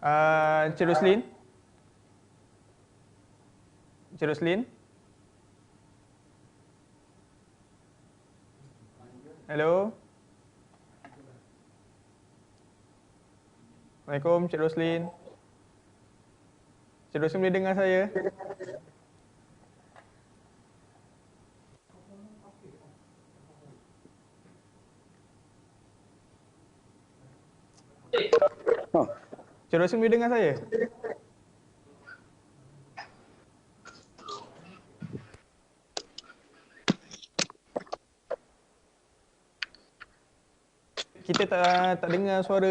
Encik Roslin? Encik Roslin? Hello? Assalamualaikum, Encik Roslin. Encik Roslin boleh dengar saya? Encik Roslin boleh dengar saya? Kita tak dengar suara.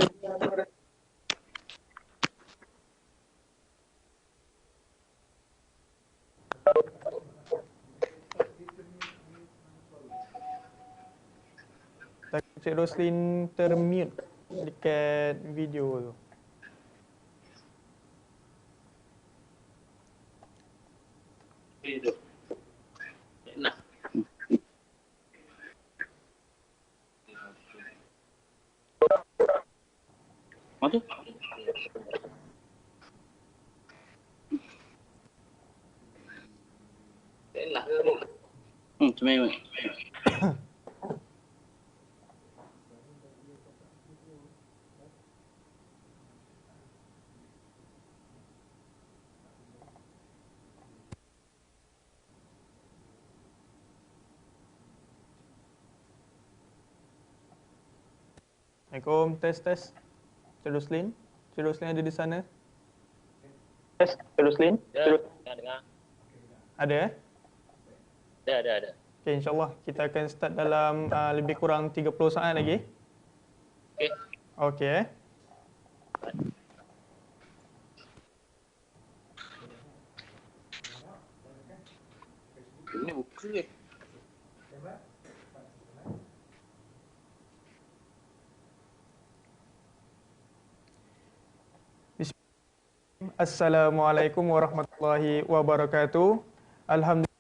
Encik Roslin termute dekat video tu. Nak. Mana tu? Enak ke? Cuma Assalamualaikum, tes. Encik Roslin? Encik Roslin ada di sana? Tes, Encik Roslin? Ya, dengar. Ada Ada. Okay, insyaAllah kita akan start dalam lebih kurang 30 saat lagi. Okay. Ini buku ni. Assalamualaikum warahmatullahi wabarakatuh. Alhamdulillah.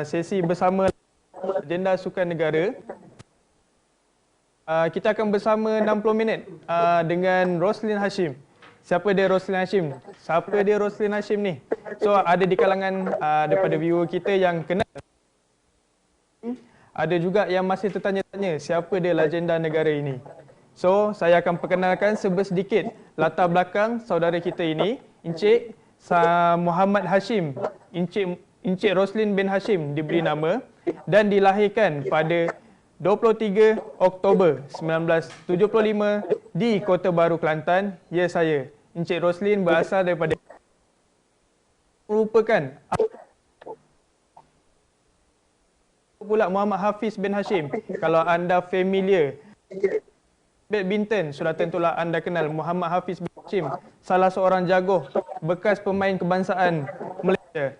Sesi bersama Agenda Sukan Negara. Kita akan bersama 60 minit dengan Roslin Hashim. Siapa dia Roslin Hashim? Siapa dia Roslin Hashim ni? So ada di kalangan daripada viewer kita yang kenal. Ada juga yang masih tertanya-tanya siapa dia legenda negara ini. So saya akan perkenalkan sedikit latar belakang saudara kita ini, Encik Muhammad Hashim. Encik Roslin bin Hashim diberi nama dan dilahirkan pada 23 Oktober 1975 di Kota Baru, Kelantan. Ya, saya Encik Roslin berasal daripada merupakan pula Muhammad Hafiz bin Hashim. Kalau anda familiar badminton, sudah tentulah anda kenal Muhammad Hafiz bin Hashim, salah seorang jago bekas pemain kebangsaan Malaysia.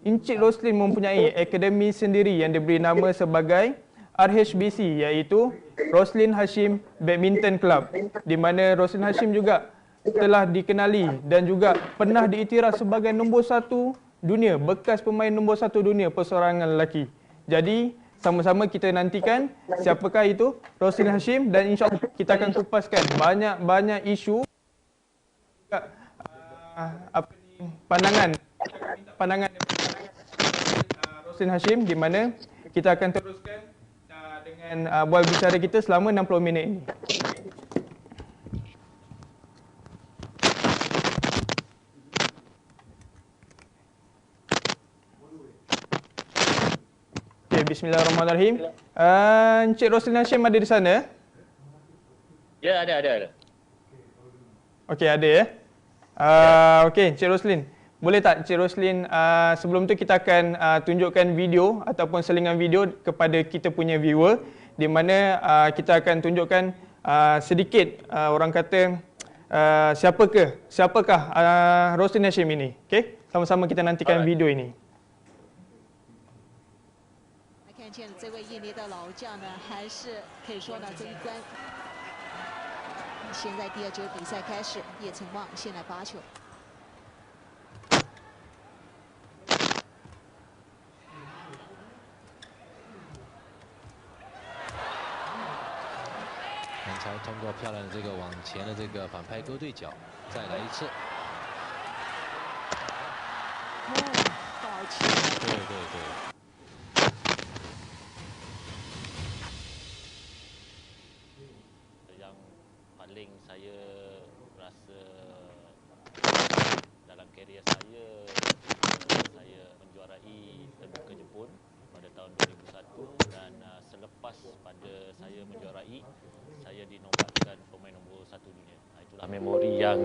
Encik Roslin mempunyai akademi sendiri yang diberi nama sebagai RHBC, iaitu Roslin Hashim Badminton Club, di mana Roslin Hashim juga telah dikenali dan juga pernah diiktiraf sebagai nombor 1 dunia, bekas pemain nombor 1 dunia perseorangan lelaki. Jadi sama-sama kita nantikan siapakah itu Roslin Hashim, dan insyaAllah kita akan kupaskan banyak isu juga, pandangan Roslin Hashim, di mana kita akan teruskan dengan bual bicara kita selama 60 minit ini. Bismillahirrahmanirrahim. Encik Roslin Hashim ada di sana? Ya, ada. Okey, ada ya. Okey, Encik Roslin. Boleh tak Encik Roslin, sebelum tu kita akan tunjukkan video ataupun selingan video kepada kita punya viewer, di mana kita akan tunjukkan sedikit orang kata siapakah Roslin Hashim ini. Okey, sama-sama kita nantikan video ini. 见这位印尼的老将呢，还是可以说呢，这一关现在第2局比赛开始，叶成旺先来发球。南超通过漂亮的这个往前的这个反拍勾对角，再来一次。哦，好球！对对对。 Yang paling saya rasa dalam karier saya, saya menjuarai Terbuka Jepun pada tahun 2001 dan selepas pada saya menjuarai, saya dinobatkan pemain nombor 1 dunia. Itulah memori yang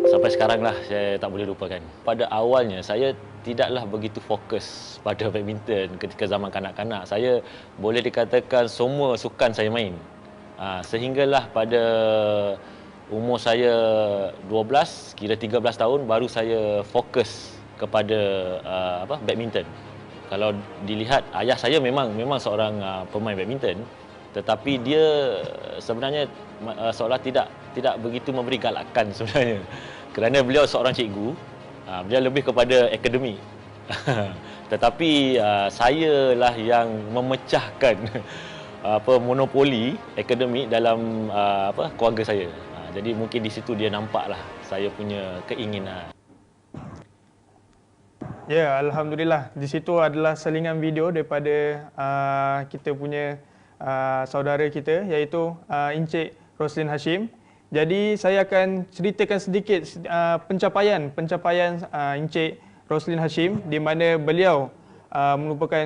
sampai sekarang lah saya tak boleh lupakan. Pada awalnya saya tidaklah begitu fokus pada badminton ketika zaman kanak-kanak. Saya boleh dikatakan semua sukan saya main. Sehinggalah pada umur saya 12, kira 13 tahun baru saya fokus kepada badminton. Kalau dilihat ayah saya memang seorang pemain badminton, tetapi dia sebenarnya seolah tidak begitu memberi galakan sebenarnya. Kerana beliau seorang cikgu, beliau lebih kepada akademik. Tetapi saya lah yang memecahkan monopoli akademik dalam keluarga saya. Jadi mungkin di situ dia nampaklah saya punya keinginan. Ya, alhamdulillah. Di situ adalah selingan video daripada kita punya saudara kita, iaitu Encik Roslin Hashim. Jadi saya akan ceritakan sedikit pencapaian Encik Roslin Hashim, di mana beliau merupakan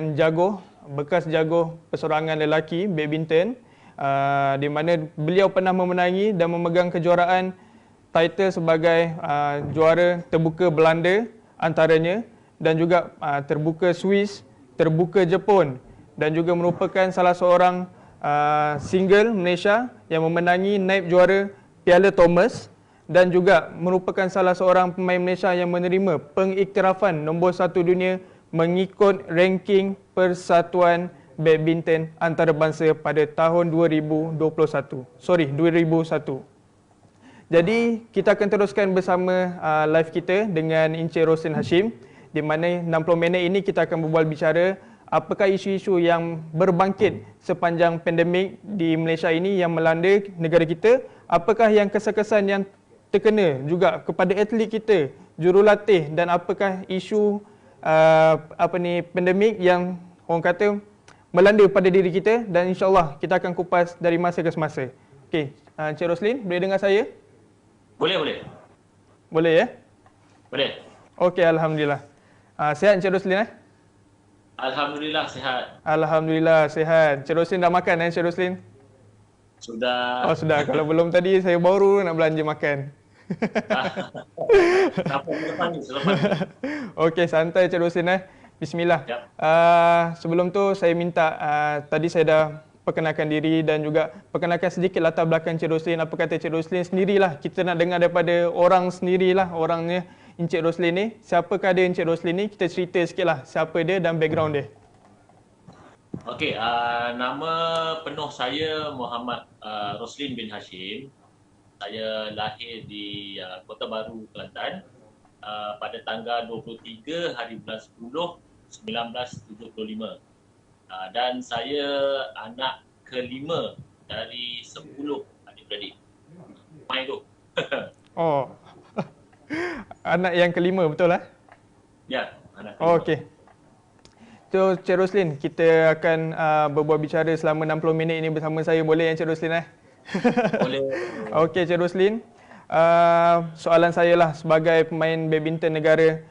bekas jago persorangan lelaki badminton, di mana beliau pernah memenangi dan memegang kejuaraan title sebagai juara terbuka Belanda antaranya, dan juga terbuka Swiss, terbuka Jepun, dan juga merupakan salah seorang single Malaysia yang memenangi naib juara Piala Thomas, dan juga merupakan salah seorang pemain Malaysia yang menerima pengiktirafan nombor 1 dunia mengikut ranking Persatuan Badminton Antarabangsa pada tahun 2001. Jadi kita akan teruskan bersama live kita dengan Encik Roslin Hashim, di mana 60 minit ini kita akan berbual bicara apakah isu-isu yang berbangkit sepanjang pandemik di Malaysia ini yang melanda negara kita, apakah yang kesan-kesan yang terkena juga kepada atlet kita, jurulatih, dan apakah isu pandemik yang orang kata melanda pada diri kita, dan insyaAllah kita akan kupas dari masa ke semasa. Okey, Encik Roslin, boleh dengar saya? Boleh. Boleh ya? Boleh. Okey, alhamdulillah. Sihat Encik Roslin? Alhamdulillah sihat. Alhamdulillah sihat. Encik Roslin dah makan Encik Roslin? Sudah. Oh sudah, kalau belum tadi saya baru nak belanja makan. Kenapa selepas ni? Okey, santai Encik Roslin Bismillah. Yap. Sebelum tu saya minta, tadi saya dah perkenalkan diri dan juga perkenalkan sedikit latar belakang Encik Roslin. Apa kata Encik Roslin sendirilah. Kita nak dengar daripada orang sendirilah, orangnya Encik Roslin ni. Siapakah dia Encik Roslin ni? Kita cerita sikitlah siapa dia dan background dia. Okey, nama penuh saya Muhammad Roslin bin Hashim. Saya lahir di Kota Baru, Kelantan pada tanggal 23 hari bulan 10 1975. Dan saya anak kelima dari 10 adik-beradik. Main tu. Oh. Anak yang kelima, betul lah? Ya, anak kelima. Okey. So, Encik Roslin, kita akan berbual bicara selama 60 minit ini bersama saya. Boleh Encik Roslin? Boleh. Okey Encik Roslin. Soalan saya lah, sebagai pemain badminton negara,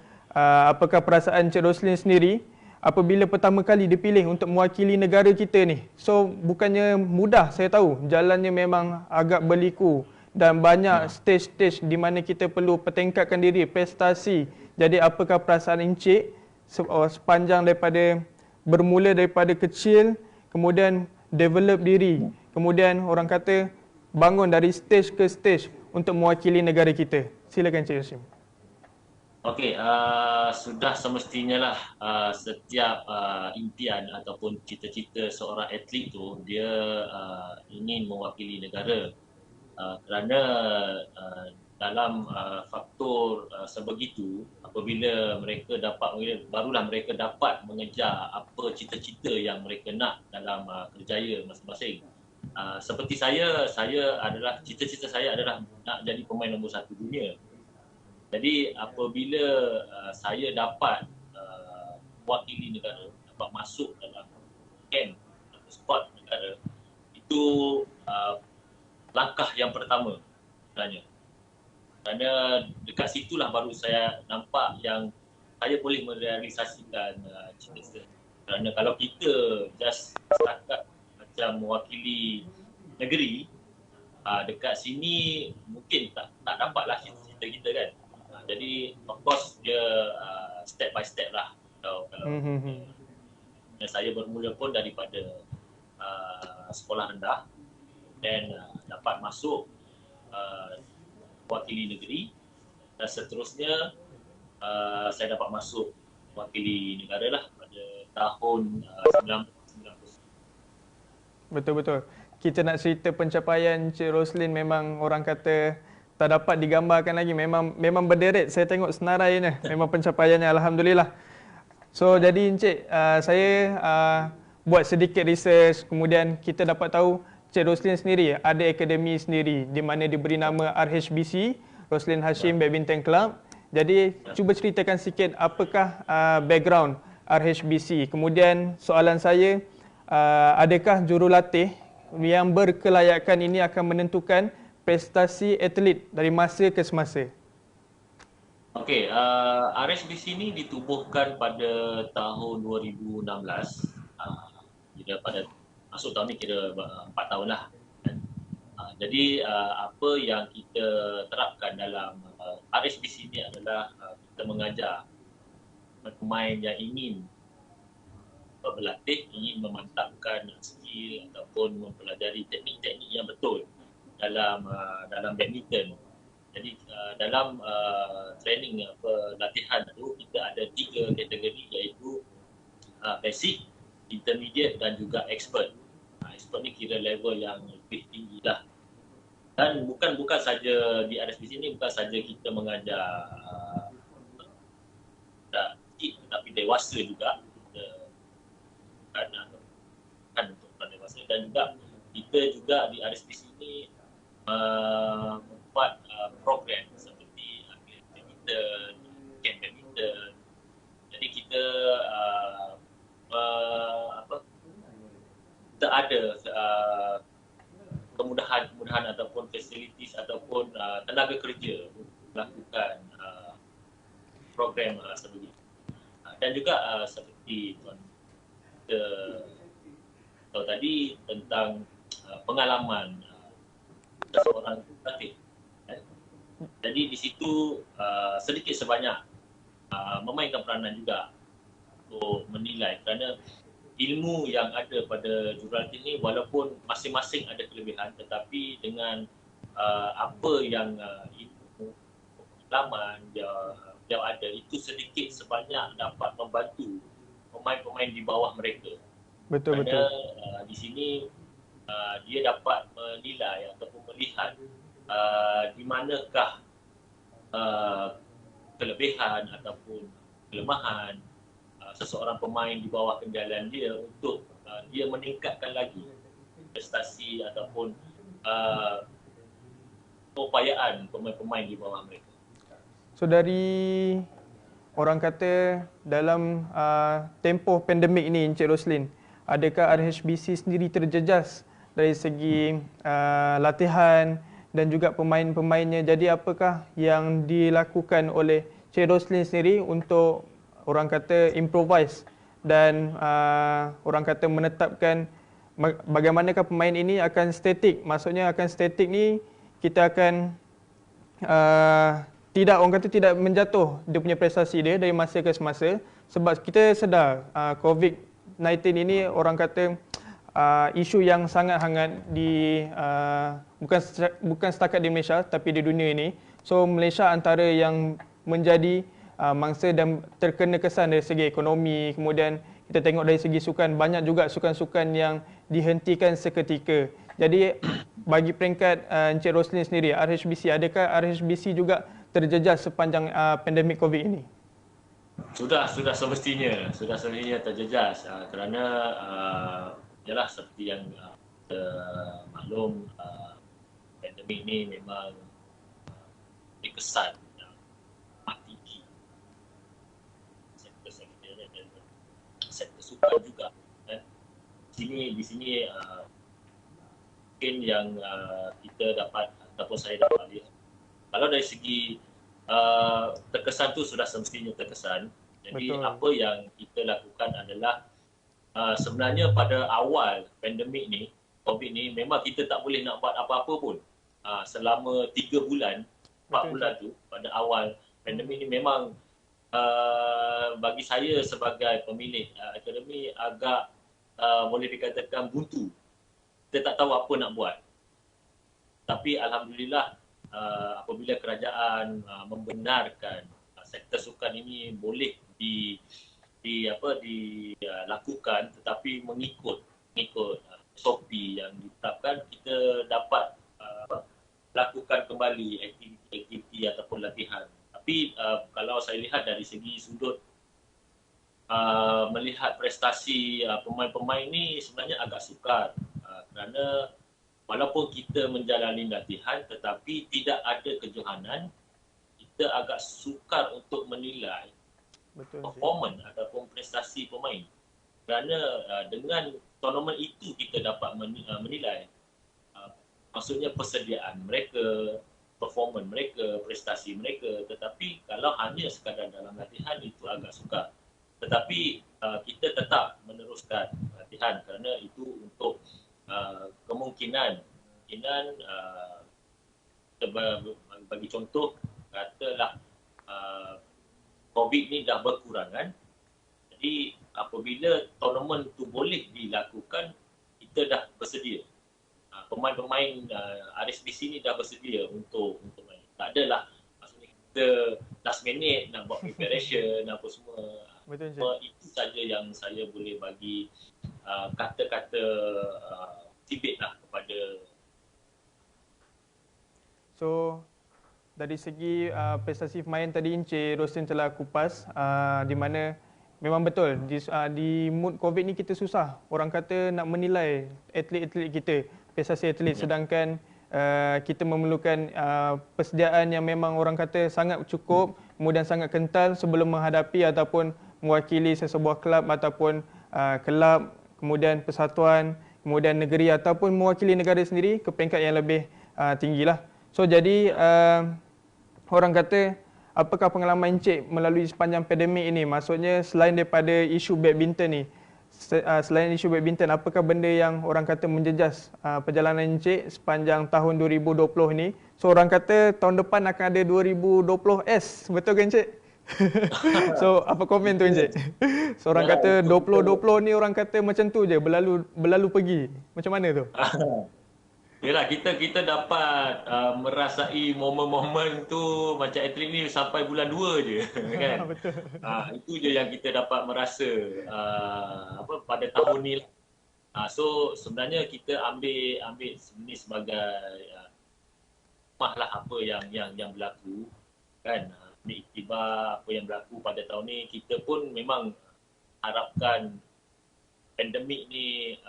apakah perasaan Encik Roslin sendiri apabila pertama kali dipilih untuk mewakili negara kita ni? So, bukannya mudah, saya tahu. Jalannya memang agak berliku dan banyak stage-stage di mana kita perlu pertingkatkan diri, prestasi. Jadi, apakah perasaan Encik sepanjang bermula daripada kecil, kemudian develop diri, kemudian orang kata bangun dari stage ke stage untuk mewakili negara kita? Silakan Encik Hashim. Okey, sudah semestinya lah setiap impian ataupun cita-cita seorang atlet tu dia ingin mewakili negara, kerana dalam faktor sebegitu, apabila mereka barulah mereka dapat mengejar apa cita-cita yang mereka nak dalam kerjaya masing-masing. Seperti saya adalah cita-cita saya adalah nak jadi pemain nombor 1 dunia. Jadi apabila saya dapat mewakili negara, dapat masuk dalam camp atau squad negara, itu langkah yang pertama sebenarnya. Kerana dekat situlah baru saya nampak yang saya boleh merealisasikan cita-cita. Kerana kalau kita just setakat macam mewakili negeri, dekat sini mungkin tak dapatlah cita-cita kita kan. Jadi of course dia step by step lah. Kalau saya bermula pun daripada sekolah rendah dan dapat masuk wakili negeri, dan seterusnya saya dapat masuk wakili negara lah pada tahun 1990. Betul-betul. Kita nak cerita pencapaian Cik Roslin memang orang kata tak dapat digambarkan lagi. Memang berderet. Saya tengok senarainya. Memang pencapaiannya alhamdulillah. So jadi Encik, saya buat sedikit research, kemudian kita dapat tahu Cik Roslin sendiri ada akademi sendiri di mana diberi nama RHBC, Roslin Hashim Badminton Club. Jadi cuba ceritakan sikit apakah background RHBC. Kemudian soalan saya, adakah jurulatih yang berkelayakan ini akan menentukan prestasi atlet dari masa ke semasa? Okey, RHBC ini ditubuhkan pada tahun 2016. Kira pada masuk tahun ni kira 4 tahun lah. Jadi apa yang kita terapkan dalam RHBC ini adalah kita mengajar pemain yang ingin berlatih, ingin memantapkan skill ataupun mempelajari teknik-teknik yang betul dalam badminton. Jadi dalam training latihan tu kita ada 3 kategori, iaitu basic, intermediate dan juga expert. Expert ni kira level yang lebih tinggi lah. Dan bukan saja di RHBC ni, bukan saja kita mengajar tetapi dewasa juga. Kan untuk dewasa, dan juga kita juga di RHBC ini membuat program seperti badminton, camp badminton. Jadi kita kita ada kemudahan ataupun facilities ataupun tenaga kerja untuk melakukan program seperti itu. Dan juga seperti tuan kita tahu tadi tentang pengalaman seseorang pelatih. Jadi di situ sedikit sebanyak memainkan peranan juga untuk menilai, kerana ilmu yang ada pada jurulatih ini walaupun masing-masing ada kelebihan, tetapi dengan apa yang ilmu pengalaman yang ada itu sedikit sebanyak dapat membantu pemain-pemain di bawah mereka. Betul. Di sini dia dapat menilai ataupun melihat di manakah kelebihan ataupun kelemahan seseorang pemain di bawah kendalian dia untuk dia meningkatkan lagi prestasi ataupun keupayaan pemain-pemain di bawah mereka. So dari orang kata dalam tempoh pandemik ini Encik Roslin, adakah RHBC sendiri terjejas dari segi latihan dan juga pemain-pemainnya? Jadi apakah yang dilakukan oleh Encik Roslin sendiri untuk orang kata improvise dan orang kata menetapkan bagaimanakah pemain ini akan statik? Maksudnya akan statik ni kita akan tidak menjatuh dia punya prestasi dia dari masa ke semasa, sebab kita sedar COVID-19 ini orang kata isu yang sangat hangat di bukan setakat di Malaysia tapi di dunia ini. So Malaysia antara yang menjadi mangsa dan terkena kesan dari segi ekonomi. Kemudian kita tengok dari segi sukan, banyak juga sukan-sukan yang dihentikan seketika. Jadi bagi peringkat Encik Roslin sendiri, RHBC, adakah RHBC juga terjejas sepanjang pandemik COVID ini? Sudah semestinya terjejas kerana ialah seperti yang Maklum pandemik ni memang berkesan yang amat tinggi sektor-sektor dan sektor sukan juga kan. Di sini mungkin yang kita dapat ataupun saya dapat lihat, kalau dari segi terkesan tu sudah semestinya terkesan. Jadi Betul. apa yang kita lakukan adalah sebenarnya pada awal pandemik ni, COVID ni, memang kita tak boleh nak buat apa-apa pun. Selama 3 bulan, 4 Betul, bulan tu, pada awal pandemik ni memang bagi saya sebagai pemilik akademi agak boleh dikatakan buntu. Kita tak tahu apa nak buat. Tapi alhamdulillah apabila kerajaan membenarkan sektor sukan ini boleh dilakukan, tetapi mengikut SOP yang ditetapkan, kita dapat lakukan kembali aktiviti ataupun latihan. Tapi kalau saya lihat dari segi sudut melihat prestasi pemain-pemain ni sebenarnya agak sukar kerana walaupun kita menjalani latihan tetapi tidak ada kejohanan, kita agak sukar untuk menilai Betul, Encik. performance ataupun prestasi pemain. Kerana dengan tournament itu kita dapat menilai maksudnya persediaan mereka, performance mereka, prestasi mereka. Tetapi kalau hanya sekadar dalam latihan itu agak sukar. Tetapi kita tetap meneruskan latihan kerana itu untuk kemungkinan bagi contoh, katalah COVID ni dah berkurangan. Jadi apabila tournament tu boleh dilakukan, kita dah bersedia. Pemain-pemain RSBC ni dah bersedia untuk main. Tak adalah maksudnya kita last minute nak buat preparation apa semua. Betul, Encik. Itu saja yang saya boleh bagi kata-kata tibet lah kepada. So, dari segi prestasi pemain tadi Encik Roslin telah kupas di mana memang betul di mood COVID ni kita susah. Orang kata nak menilai atlet-atlet kita, prestasi atlet, sedangkan kita memerlukan persediaan yang memang orang kata sangat cukup, kemudian sangat kental sebelum menghadapi ataupun mewakili sesebuah kelab ataupun kelab, kemudian persatuan, kemudian negeri ataupun mewakili negara sendiri ke peringkat yang lebih tinggilah. So jadi orang kata, apakah pengalaman Encik melalui sepanjang pandemik ini? Maksudnya selain daripada isu badminton ni, selain isu badminton, apakah benda yang orang kata menjejas perjalanan Encik sepanjang tahun 2020 ni? So orang kata tahun depan akan ada 2020S, betul ke Encik? So apa komen tu Encik? So orang kata 2020 ni orang kata macam tu je, berlalu pergi. Macam mana tu? Yalah, kita dapat merasai momen-momen tu macam atlet ni sampai bulan 2 je kan. Betul. Itu je yang kita dapat merasa pada tahun ni. So sebenarnya kita ambil ni sebagai lah apa yang berlaku kan. Ambil iktibar apa yang berlaku pada tahun ni. Kita pun memang harapkan pandemik ni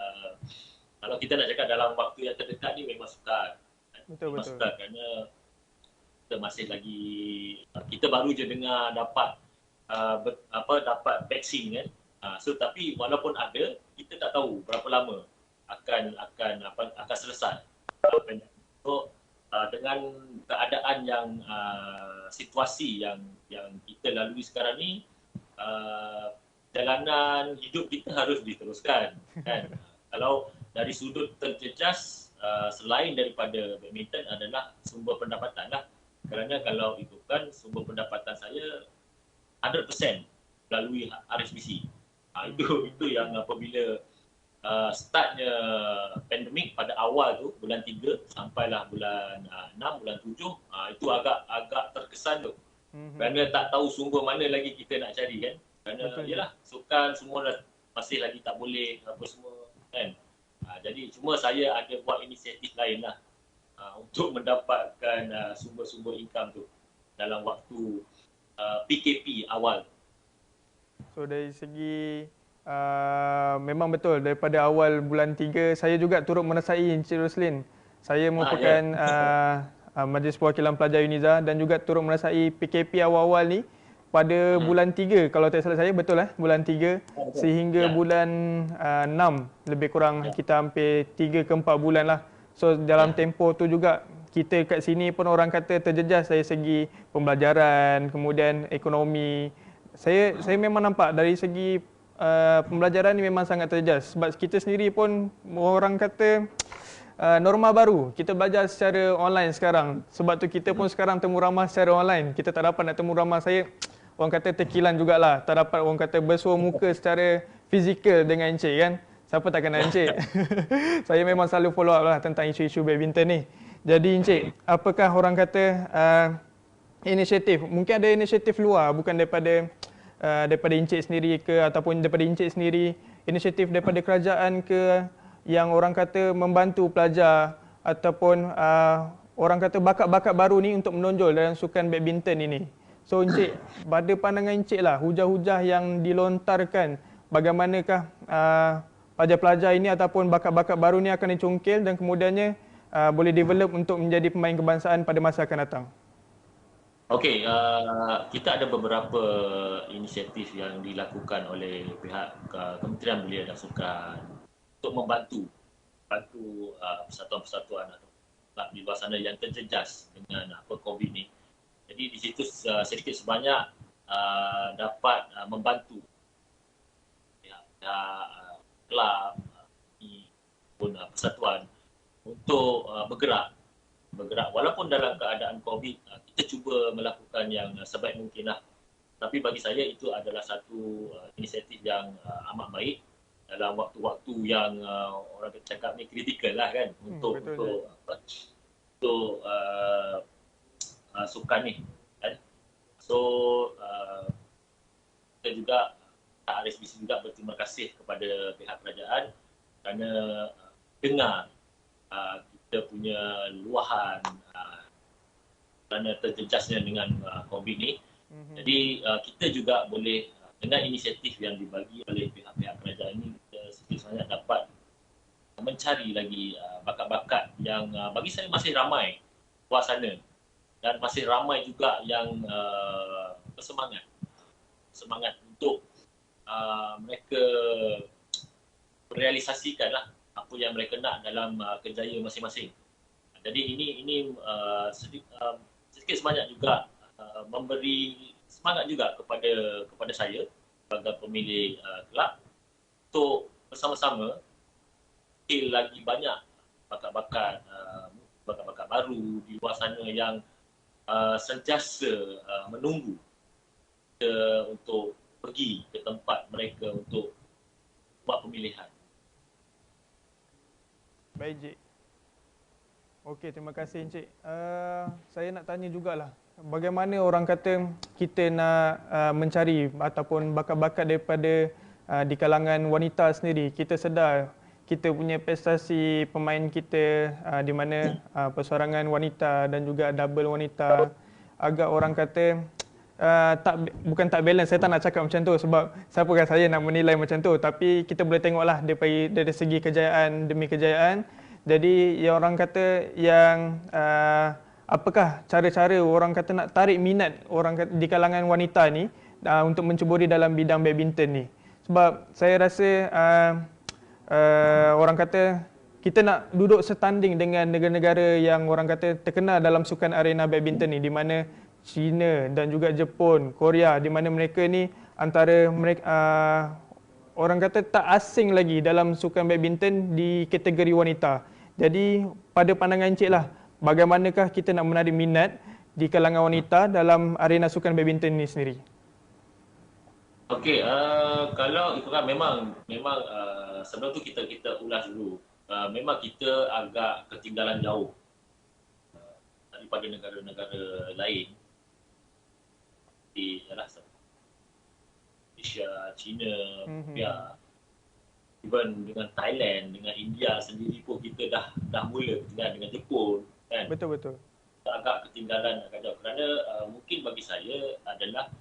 kalau kita nak cakap dalam waktu yang terdekat ni memang sukar. Betul. Sukar kerana kita masih lagi, kita baru je dengar dapat vaksin kan. So tapi walaupun ada, kita tak tahu berapa lama akan selesai. So dengan keadaan yang situasi yang kita lalui sekarang ni, perjalanan hidup kita harus diteruskan kan. Kalau dari sudut terjejas, selain daripada badminton adalah sumber pendapatan lah. Kerana kalau itu kan sumber pendapatan saya 100% melalui RSBC. Itu yang apabila startnya pandemik pada awal tu, bulan 3 sampailah bulan 6, bulan 7, itu agak terkesan tu. Kerana tak tahu sumber mana lagi kita nak cari kan. Kerana yalah, sukan semua dah masih lagi tak boleh apa semua kan. Jadi cuma saya ada buat inisiatif lain lah untuk mendapatkan sumber-sumber income tu dalam waktu PKP awal. So dari segi Memang betul, daripada awal bulan 3 saya juga turut meresai Encik Roslin. Saya merupakan Majlis Perwakilan Pelajar UNIZA dan juga turut meresai PKP awal-awal ni pada bulan 3 kalau tak salah saya, betul bulan 3 sehingga bulan 6, lebih kurang kita hampir 3 ke 4 bulan lah. So dalam tempoh tu juga kita kat sini pun orang kata terjejas dari segi pembelajaran, kemudian ekonomi. Saya memang nampak dari segi pembelajaran ni memang sangat terjejas sebab kita sendiri pun orang kata norma baru. Kita belajar secara online sekarang. Sebab tu kita pun sekarang temu ramah secara online. Kita tak dapat nak temu ramah, saya orang kata terkilan jugalah. Tak dapat orang kata bersuah muka secara fizikal dengan Encik kan. Siapa tak kenal Encik? Saya memang selalu follow up lah tentang isu-isu badminton ni. Jadi Encik, apakah orang kata inisiatif? Mungkin ada inisiatif luar bukan daripada Encik sendiri ke ataupun daripada Encik sendiri, inisiatif daripada kerajaan ke yang orang kata membantu pelajar ataupun orang kata bakat-bakat baru ni untuk menonjol dalam sukan badminton ini. So Encik, pada pandangan Encik lah, hujah-hujah yang dilontarkan, bagaimanakah pelajar-pelajar ini ataupun bakat-bakat baru ni akan dicungkil dan kemudiannya boleh develop untuk menjadi pemain kebangsaan pada masa akan datang? Okey, kita ada beberapa inisiatif yang dilakukan oleh pihak Kementerian Belia dan Sukan untuk membantu persatuan-persatuan atau klub di luar sana yang terjejas dengan COVID ni. Jadi di situ sedikit sebanyak dapat membantu pihak klub pun persatuan untuk bergerak walaupun dalam keadaan COVID. Kita cuba melakukan yang sebaik mungkin lah. Tapi bagi saya itu adalah satu inisiatif yang amat baik dalam waktu-waktu yang orang cakap ni kritikal lah kan untuk sukan ni kan. So kita juga RSBC juga berterima kasih kepada pihak kerajaan kerana dengar kita punya luahan kerana terjejasnya dengan COVID ni. Jadi kita juga boleh dengan inisiatif yang dibagi oleh pihak-pihak kerajaan ini, kita sedikit sebanyak dapat mencari lagi bakat-bakat yang bagi saya masih ramai luar sana dan masih ramai juga yang bersemangat untuk mereka merealisasikan lah apa yang mereka nak dalam kerjaya masing-masing. Jadi ini sedikit sebanyak juga memberi semangat juga kepada saya sebagai pemilik kelab untuk bersama-sama lagi banyak bakat-bakat baru di luar sana yang sentiasa menunggu kita untuk pergi ke tempat mereka untuk buat pemilihan. Baik, Encik. Okey, terima kasih Encik. Saya nak tanya jugalah, bagaimana orang kata kita nak mencari ataupun bakat-bakat daripada di kalangan wanita sendiri. Kita sedar kita punya prestasi pemain kita di mana persorangan wanita dan juga double wanita agak orang kata bukan tak balance. Saya tak nak cakap macam tu sebab siapakah saya nak menilai macam tu, tapi kita boleh tengoklah dari segi kejayaan demi kejayaan. Jadi yang orang kata yang apakah cara-cara orang kata nak tarik minat orang kata, di kalangan wanita ni untuk menceburi dalam bidang badminton ni. Sebab saya rasa orang kata kita nak duduk setanding dengan negara-negara yang orang kata terkenal dalam sukan arena badminton ni, di mana China dan juga Jepun, Korea, di mana mereka ni antara mereka orang kata tak asing lagi dalam sukan badminton di kategori wanita. Jadi pada pandangan Encik lah, bagaimanakah kita nak menarik minat di kalangan wanita dalam arena sukan badminton ni sendiri? Okey, kalau itu kan memang sebelum tu kita ulas dulu. Memang kita agak ketinggalan jauh daripada negara-negara lain. Di Malaysia, China, Korea, even dengan Thailand, dengan India sendiri pun kita dah mula dengan Jepun kan. Betul. Agak ketinggalan agak jauh kerana mungkin bagi saya adalah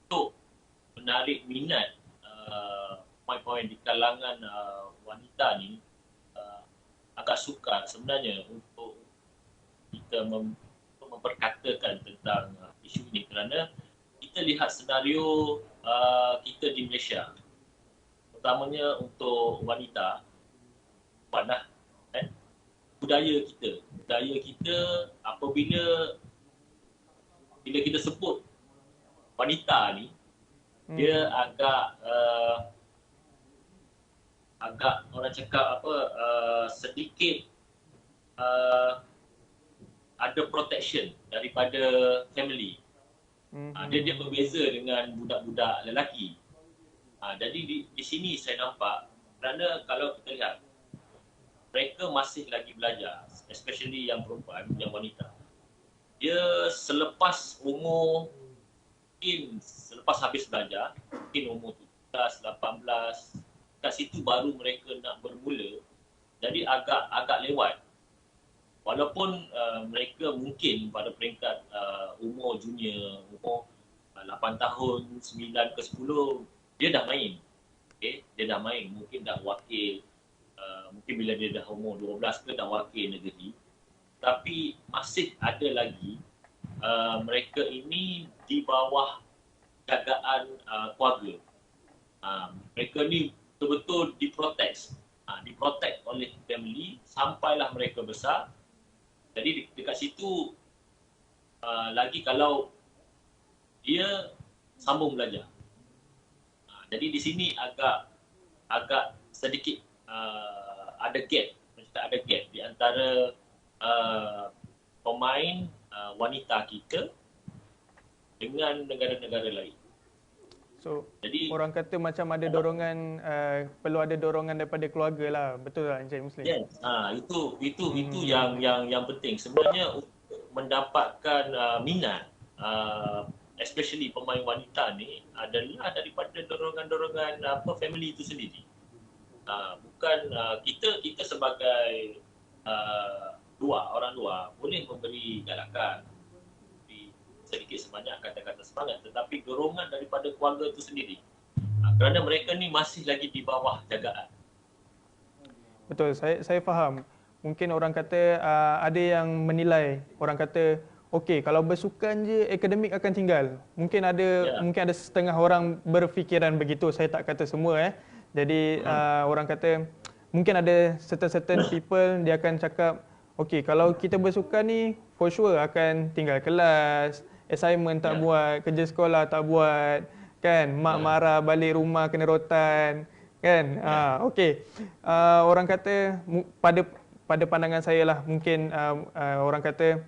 untuk menarik minat pemain-pemain di kalangan wanita ni agak sukar sebenarnya untuk kita memperkatakan tentang isu ini, kerana kita lihat senario kita di Malaysia, terutamanya untuk wanita, mana budaya kita apabila kita sebut wanita ni, dia agak orang cakap sedikit ada protection daripada family. Dia berbeza dengan budak-budak lelaki. Jadi di sini saya nampak, kerana kalau kita lihat mereka masih lagi belajar, especially yang perempuan, yang wanita. Dia selepas umur, mungkin selepas habis belajar, mungkin umur 17, 18, kat situ baru mereka nak bermula. Jadi agak lewat. Walaupun mereka mungkin pada peringkat umur junior, umur 8 tahun, 9 ke 10, dia dah main. Okay? Dia dah main, mungkin dah wakil, mungkin bila dia dah umur 12 ke dah wakil negeri. Tapi masih ada lagi mereka ini di bawah jagaan keluarga. Mereka ni betul-betul diprotect oleh family sampailah mereka besar. Jadi dekat situ lagi kalau dia sambung belajar. Jadi di sini agak sedikit ada gap di antara pemain wanita kita dengan negara-negara lain. So, jadi orang kata macam ada dorongan, perlu ada dorongan daripada keluarga lah. Betul tak Encik Muslim? yes, itu yang penting sebenarnya, untuk mendapatkan minat, especially pemain wanita ni adalah daripada dorongan-dorongan family itu sendiri. Bukan kita sebagai orang luar boleh memberi galakan, sedikit sebanyak kata-kata semangat, tetapi dorongan daripada keluarga itu sendiri, kerana mereka ni masih lagi di bawah jagaan. Betul, saya faham. Mungkin orang kata ada yang menilai, orang kata okey kalau bersukan je akademik akan tinggal. Mungkin ada setengah orang berfikiran begitu, saya tak kata semua Jadi orang kata mungkin ada certain people dia akan cakap okey kalau kita bersukan ni for sure akan tinggal kelas, assignment tak buat, kerja sekolah tak buat, kan, mak marah balik rumah kena rotan, kan. Okey. Orang kata pada pandangan saya lah, mungkin orang kata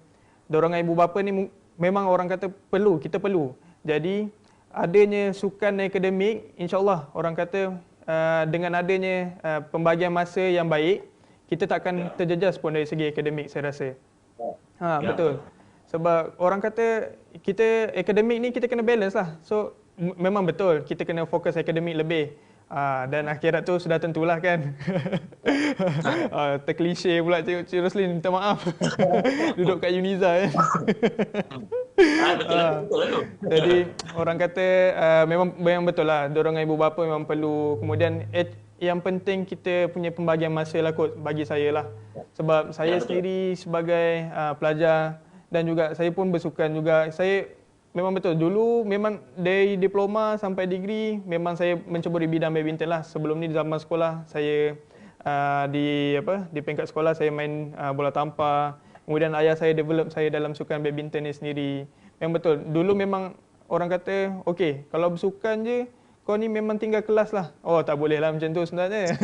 dorongan ibu bapa ni memang orang kata kita perlu. Jadi adanya sukan akademik, insya-Allah orang kata dengan adanya pembahagian masa yang baik, kita takkan terjejas pun dari segi akademik, saya rasa. Betul. Sebab orang kata kita akademik ni kita kena balance lah. So memang betul kita kena fokus akademik lebih. Dan akhirat tu sudah tentulah kan. Terklise pula Cik Roslin, minta maaf. Duduk kat Uniza Betul. Jadi orang kata memang betul lah, dorongan ibu bapa memang perlu. Kemudian yang penting kita punya pembahagian masa lah kot, bagi saya lah. Sebab saya sendiri sebagai pelajar dan juga saya pun bersukan juga. Saya memang betul dulu memang dari diploma sampai degree memang saya mencuba di bidang badminton lah. Sebelum ni di zaman sekolah saya di peringkat sekolah saya main bola tampar. Kemudian ayah saya develop saya dalam sukan badminton ni sendiri. Memang betul dulu memang orang kata okey kalau bersukan je kau ni memang tinggal kelas lah. Oh tak boleh lah macam tu sebenarnya.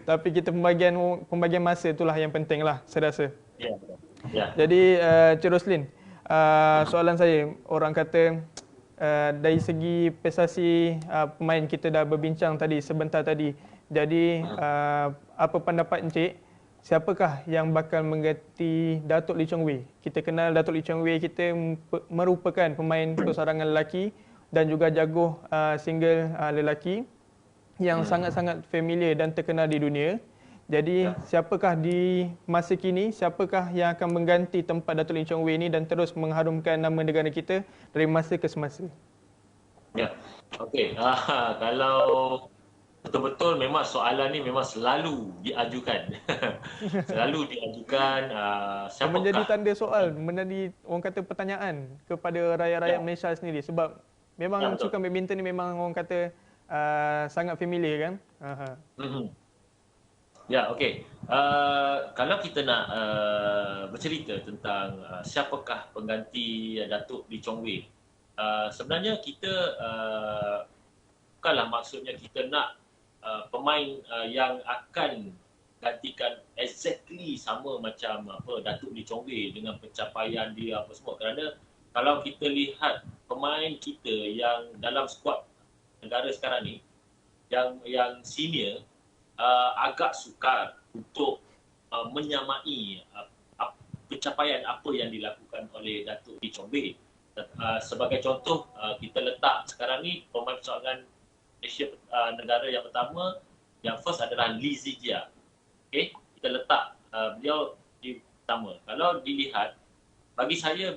Tapi kita pembagian masa itulah yang penting lah saya rasa. Jadi Cik Roslin, soalan saya, orang kata dari segi prestasi pemain kita dah berbincang tadi sebentar tadi. Jadi apa pendapat Encik, siapakah yang bakal mengganti Datuk Lee Chong Wei? Kita kenal Datuk Lee Chong Wei kita merupakan pemain persarangan lelaki dan juga jago single lelaki yang sangat-sangat familiar dan terkenal di dunia. Jadi siapakah di masa kini, siapakah yang akan mengganti tempat Datuk Lee Chong Wei ini dan terus mengharumkan nama negara kita dari masa ke semasa? Okey, kalau betul-betul memang soalan ni memang selalu diajukan. Selalu diajukan, Dan menjadi siapakah tanda soal, menjadi orang kata pertanyaan kepada rakyat-rakyat ya, Malaysia sendiri sebab ya memang betul. sukan badminton ni memang orang kata sangat familiar kan. Aha. Mhm. Ya, okey. Kalau kita nak bercerita tentang siapakah pengganti Datuk Lee Chong Wei, sebenarnya kita bukanlah maksudnya kita nak pemain yang akan gantikan exactly sama macam apa Datuk Lee Chong Wei dengan pencapaian dia apa semua, kerana kalau kita lihat pemain kita yang dalam skuad negara sekarang ni yang senior agak sukar untuk menyamai pencapaian apa yang dilakukan oleh Datuk Lee Chong Wei. Sebagai contoh, kita letak sekarang ni pemain persaingan Malaysia negara yang pertama, yang first adalah Lee Zijia. Okay? Kita letak beliau di pertama. Kalau dilihat, bagi saya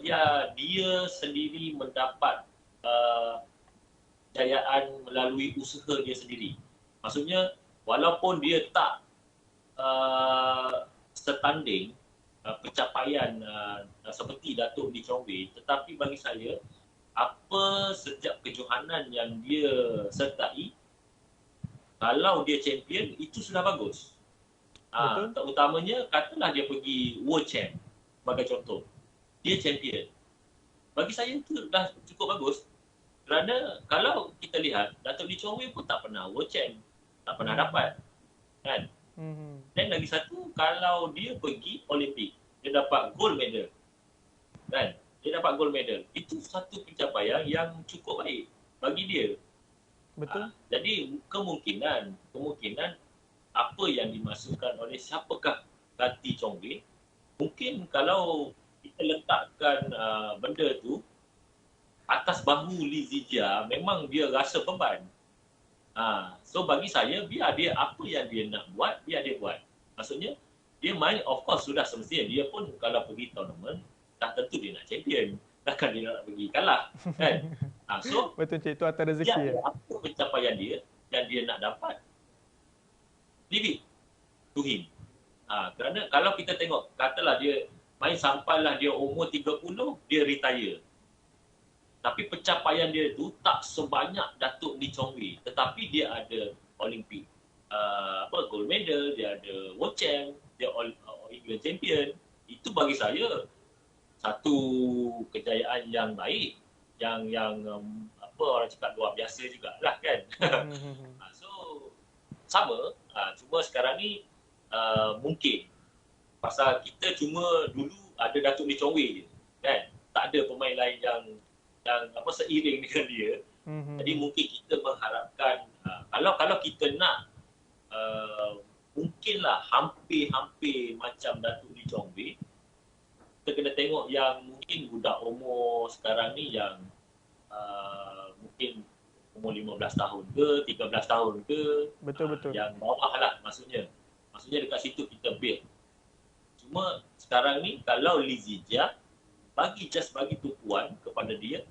dia sendiri mendapat kejayaan melalui usaha dia sendiri. Maksudnya, walaupun dia tak setanding pencapaian seperti Datuk Lee Chong Wei, tetapi bagi saya apa setiap kejohanan yang dia sertai, kalau dia champion itu sudah bagus. Betul. Terutamanya katalah dia pergi World Champ sebagai contoh, dia champion. Bagi saya itu dah cukup bagus. Kerana kalau kita lihat Datuk Lee Chong Wei pun tak pernah World Champ, tak pernah dapat, kan? Dan lagi satu, kalau dia pergi Olimpik, dia dapat gold medal, kan? Dia dapat gold medal. Itu satu pencapaian yang cukup baik bagi dia. Betul. Jadi kemungkinan apa yang dimasukkan oleh siapakah ganti Chong Wei, mungkin kalau kita letakkan benda tu atas bahu Lee Zijia, memang dia rasa beban. So bagi saya, biar dia apa yang dia nak buat, biar dia buat. Maksudnya, dia main, of course sudah semestinya dia pun kalau pergi tournament, dah tentu dia nak champion. Takkan dia nak pergi kalah, kan? So, Betul cik, itu atas rezeki biar ya. apa pencapaian dia yang dia nak dapat, leave it to him. Kerana kalau kita tengok, katalah dia main sampailah dia umur 30, dia retire. Tapi pencapaian dia itu tak sebanyak Datuk Lee Chong Wei, tetapi dia ada Olimpik, gold medal, dia ada World Champ, dia All England champion. Itu bagi saya satu kejayaan yang baik, yang apa orang cakap luar biasa jugalah, kan. So sama, cuma sekarang ni mungkin pasal kita cuma dulu ada Datuk Lee Chong Wei je, kan. Tak ada pemain lain yang apa seiring dengan dia. Jadi mungkin kita mengharapkan kalau kita nak mungkinlah hampir macam Datuk Lee Chong Wei, kita kena tengok yang mungkin budak umur sekarang ni yang mungkin umur 15 tahun ke, 13 tahun ke, Betul. yang bawah lah maksudnya dekat situ kita build. Cuma sekarang ni kalau Lee Zijia bagi tumpuan kepada dia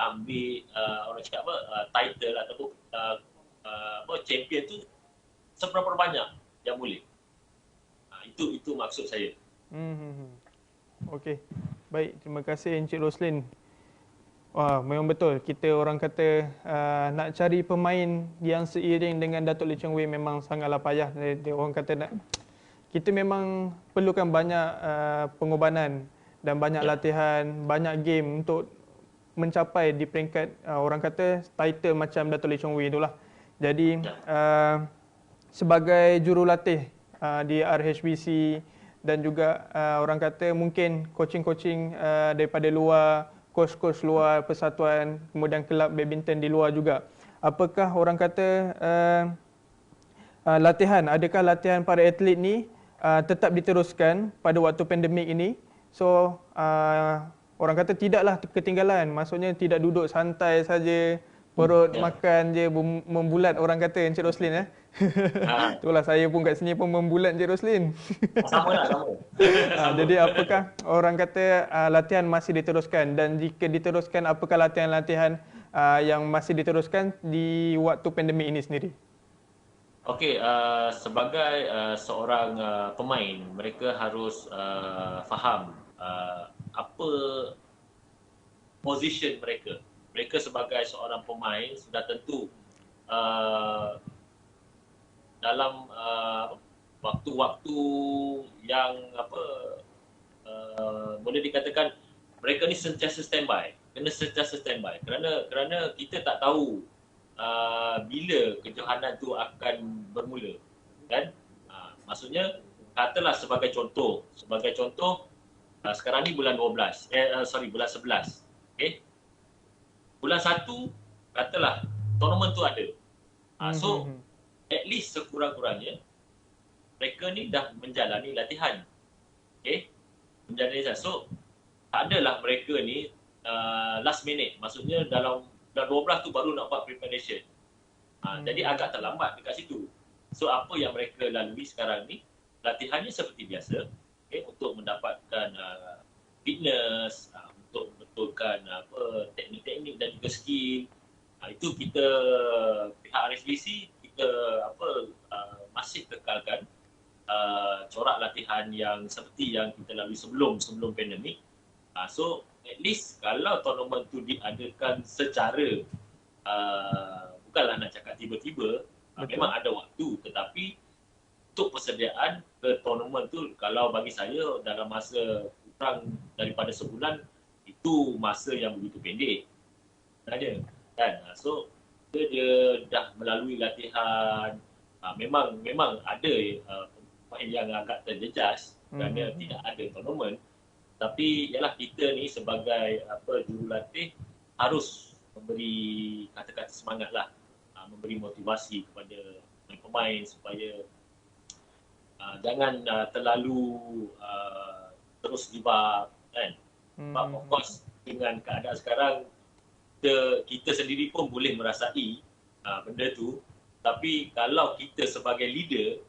ambil orang cakap title ataupun champion tu seberapa banyak yang boleh. Itu maksud saya. Okey. Baik, terima kasih Encik Roslin. Wah, memang betul. Kita orang kata nak cari pemain yang seiring dengan Datuk Lee Chong Wei memang sangatlah payah. Orang kata kita memang perlukan banyak pengorbanan dan banyak latihan, banyak game untuk mencapai di peringkat orang kata title macam Datuk Lee Chong Wei itulah. Jadi sebagai jurulatih di RHBC dan juga orang kata mungkin coaching-coaching daripada luar, coach-coach luar persatuan, kemudian kelab badminton di luar juga. Apakah orang kata adakah latihan para atlet ni tetap diteruskan pada waktu pandemik ini? So orang kata tidaklah ketinggalan, maksudnya tidak duduk santai saja, perut makan je membulat orang kata Encik Roslin Itulah saya pun kat sini pun membulat Encik Roslin. Sama. Jadi apakah orang kata latihan masih diteruskan, dan jika diteruskan apakah latihan-latihan yang masih diteruskan di waktu pandemik ini sendiri? Okey, sebagai seorang pemain, mereka harus faham apa position mereka. Mereka sebagai seorang pemain sudah tentu dalam waktu-waktu yang boleh dikatakan mereka ni sentiasa standby, kena sentiasa standby kerana kita tak tahu bila kejohanan tu akan bermula, kan? Maksudnya katalah sebagai contoh sekarang ni bulan 12 bulan 11, okey, bulan 1 katalah tournament tu ada. So at least sekurang-kurangnya mereka ni dah menjalani latihan, okey, menjalani latihan. So tak adalah mereka ni last minute, maksudnya dalam bulan 12 tu baru nak buat preparation. Jadi agak terlambat dekat situ. So apa yang mereka lalui sekarang ni, latihannya seperti biasa, okay, untuk mendapatkan fitness, untuk betulkan teknik-teknik dan juga skill. Itu kita pihak RSBC kita masih kekalkan corak latihan yang seperti yang kita lalui sebelum pandemik. So at least kalau tournament tu diadakan secara bukanlah nak cakap tiba-tiba, memang ada waktu, tetapi untuk persediaan ke tournament tu kalau bagi saya dalam masa kurang daripada sebulan itu masa yang begitu pendek sebenarnya, kan? So dia dah melalui latihan, memang ada pemain yang agak terjejas kerana tidak ada tournament. Tapi ialah kita ni sebagai jurulatih harus memberi kata-kata semangatlah, memberi motivasi kepada pemain supaya jangan terlalu terus give up, kan? Sebab of course dengan keadaan sekarang kita sendiri pun boleh merasai benda tu, tapi kalau kita sebagai leader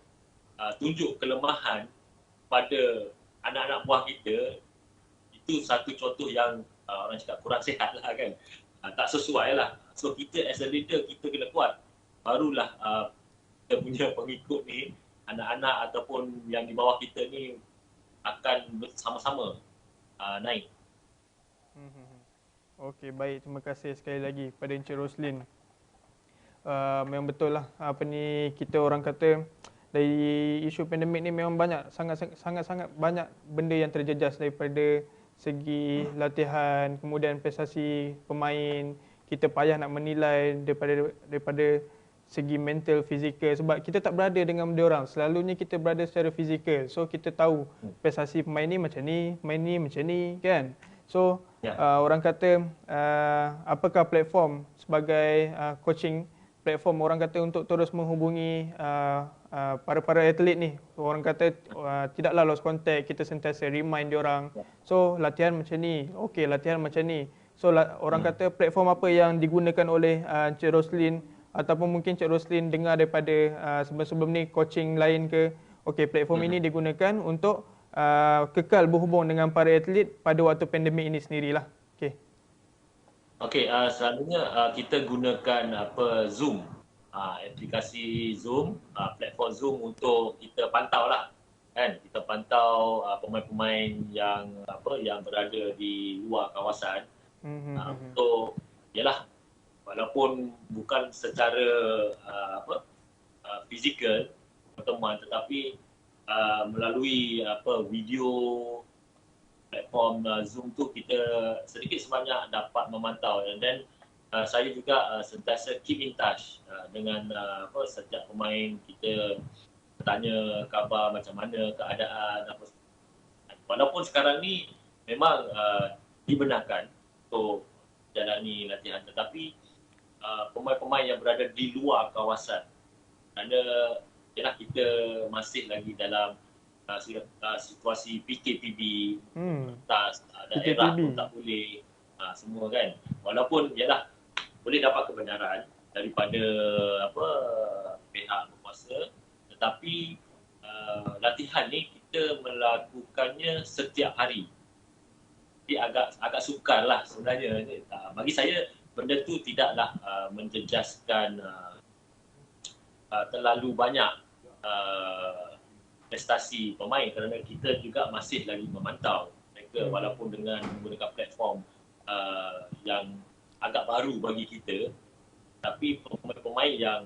tunjuk kelemahan pada anak-anak buah kita, itu satu contoh yang orang cakap kurang sihat lah, kan? Tak sesuai lah. So kita as a leader, kita kena kuat. Barulah kita punya pengikut ni, anak-anak ataupun yang di bawah kita ni akan bersama-sama naik. Okey, baik. Terima kasih sekali lagi pada Encik Roslin. Memang betul lah kita orang kata dari isu pandemik ni memang banyak, sangat-sangat banyak benda yang terjejas daripada segi latihan, kemudian prestasi pemain. Kita payah nak menilai daripada segi mental, fizikal, sebab kita tak berada dengan mereka orang. Selalunya kita berada secara fizikal. So kita tahu prestasi pemain ni macam ni, pemain ni macam ni, kan? So orang kata apakah platform sebagai coaching platform, orang kata untuk terus menghubungi para atlet ni. Orang kata tidaklah lost contact, kita sentiasa remind diorang. So latihan macam ni, okey latihan macam ni. So orang kata platform apa yang digunakan oleh Encik Roslin, ataupun mungkin Encik Roslin dengar daripada sebelum ni coaching lain ke, okey platform ini digunakan untuk kekal berhubung dengan para atlet pada waktu pandemik ini sendirilah. Okey. Okey, selalunya kita gunakan Zoom, aplikasi Zoom, platform Zoom untuk kita pantau lah, kan? Kita pantau pemain-pemain yang berada di luar kawasan, untuk yalah, walaupun bukan secara fizikal pertemuan, tetapi melalui video platform Zoom tu kita sedikit sebanyak dapat memantau. Dan then saya juga sentiasa keep in touch dengan setiap pemain. Kita bertanya khabar macam mana keadaan, walaupun sekarang ni memang dibenarkan untuk jalani latihan, tetapi pemain-pemain yang berada di luar kawasan, kerana yalah, kita masih lagi dalam situasi PKPB, daerah pun tak boleh semua, kan? Walaupun yalah boleh dapat kebenaran daripada pihak berkuasa, tetapi latihan ni kita melakukannya setiap hari. Jadi agak sukar lah sebenarnya. Bagi saya benda tu tidaklah menjejaskan terlalu banyak prestasi pemain, kerana kita juga masih lagi memantau mereka walaupun dengan menggunakan platform yang agak baru bagi kita, tapi pemain-pemain yang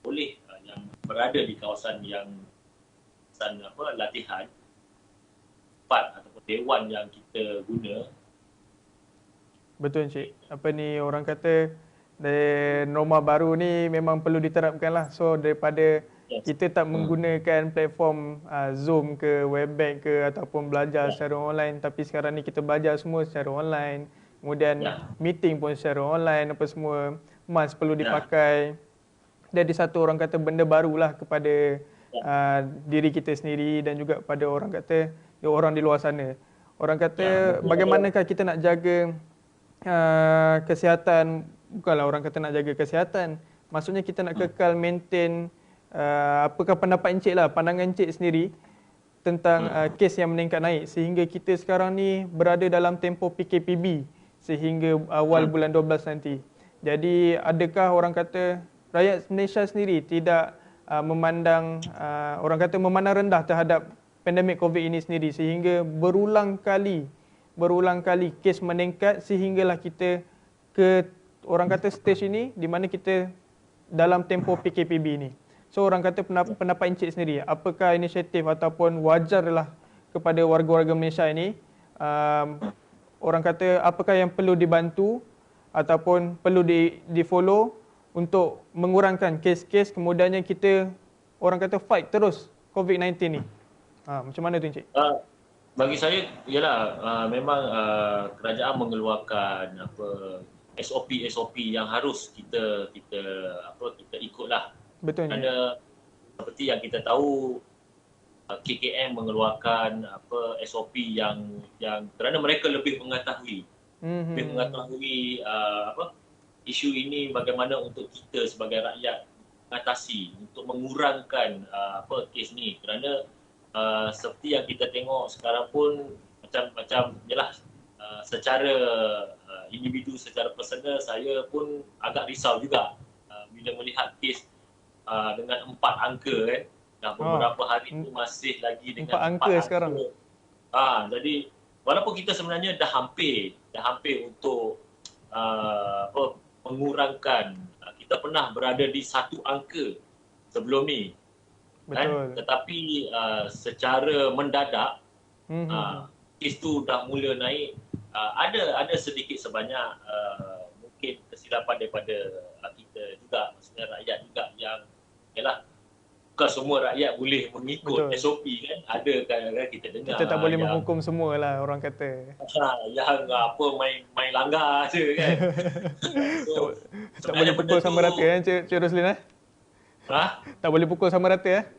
boleh yang berada di kawasan yang latihan tempat ataupun dewan yang kita guna. Betul Encik. Apa ni orang kata norma baru ni memang perlu diterapkan lah. So daripada kita tak menggunakan platform Zoom ke Webex ke ataupun belajar secara online, tapi sekarang ni kita belajar semua secara online. Kemudian meeting pun secara online, apa semua. Mask perlu dipakai. Jadi satu orang kata benda barulah kepada diri kita sendiri dan juga pada orang kata orang di luar sana. Orang kata bagaimanakah kita nak jaga kesihatan, bukanlah orang kata nak jaga kesihatan, maksudnya kita nak kekal maintain. Apakah pendapat Encik lah, pandangan Encik sendiri tentang kes yang meningkat naik sehingga kita sekarang ni berada dalam tempoh PKPB sehingga awal bulan 12 nanti. Jadi adakah orang kata rakyat Malaysia sendiri tidak memandang orang kata memandang rendah terhadap pandemik COVID ini sendiri sehingga berulang kali kes meningkat sehinggalah kita ke orang kata stage ini di mana kita dalam tempoh PKPB ini. So orang kata pendapat Encik sendiri, apakah inisiatif ataupun wajarlah kepada warga-warga Malaysia ini, orang kata apakah yang perlu dibantu ataupun perlu di-follow untuk mengurangkan kes-kes, kemudiannya kita orang kata fight terus COVID-19 ni. Macam mana tu Encik? Bagi saya ialah memang kerajaan mengeluarkan SOP yang harus kita ikutlah. Betul. Kerana seperti yang kita tahu, KKM mengeluarkan SOP yang kerana mereka lebih mengetahui isu ini, bagaimana untuk kita sebagai rakyat mengatasi untuk mengurangkan kes ni. Kerana seperti yang kita tengok sekarang pun macam jelah secara individu, secara personal saya pun agak risau juga bila melihat kes dengan 4 angka dah beberapa hari tu masih lagi dengan 4 angka sekarang. Jadi walaupun kita sebenarnya dah hampir untuk mengurangkan, kita pernah berada di 1 angka sebelum ni. Betul. Tetapi secara mendadak kes tu dah mula naik. Ada sedikit sebanyak mungkin kesilapan daripada kita juga, maksudnya rakyat juga yang bukan semua rakyat boleh mengikut SOP kan. Ada kadang-kadang kita dengar kita tak boleh menghukum semualah orang kata. Yang main langgar je kan. So, tak boleh pukul sama rata Cik Roslin tak boleh pukul sama rata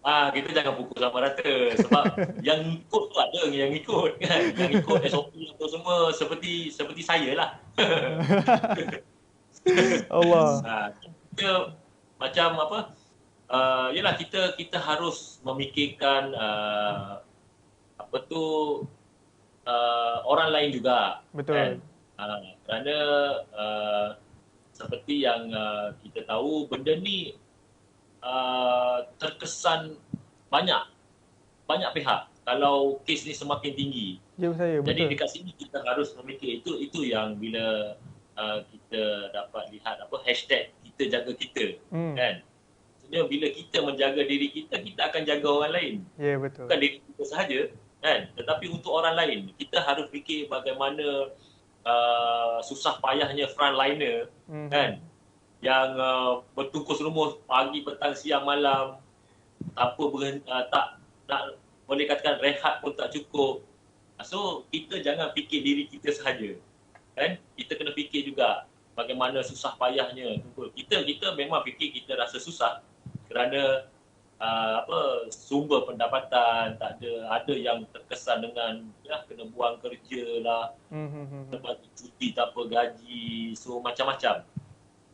kita jangan pukul sama rata sebab yang ikut tu ada yang ikut kan. Yang ikut SOP tu semua seperti saya lah. Allah. Kita macam yalah kita harus memikirkan orang lain juga. Betul. Kan? Kerana seperti yang kita tahu, benda ni terkesan banyak pihak kalau kes ni semakin tinggi. Ya, saya, betul. Jadi dekat sini kita harus memikir itu yang bila kita dapat lihat hashtag kita jaga kita kan. Maksudnya bila kita menjaga diri kita akan jaga orang lain. Ya, betul. Bukan diri kita sahaja kan, tetapi untuk orang lain. Kita harus fikir bagaimana susah payahnya frontliner kan, yang bertungkus lumus pagi, petang, siang, malam, tak boleh katakan rehat pun tak cukup. So kita jangan fikir diri kita sahaja kan, kita kena fikir juga bagaimana susah payahnya. Kita memang fikir kita rasa susah kerana sumber pendapatan tak ada yang terkesan dengan kena buang kerja lah, kena bagi cuti tak apa, gaji, so macam-macam.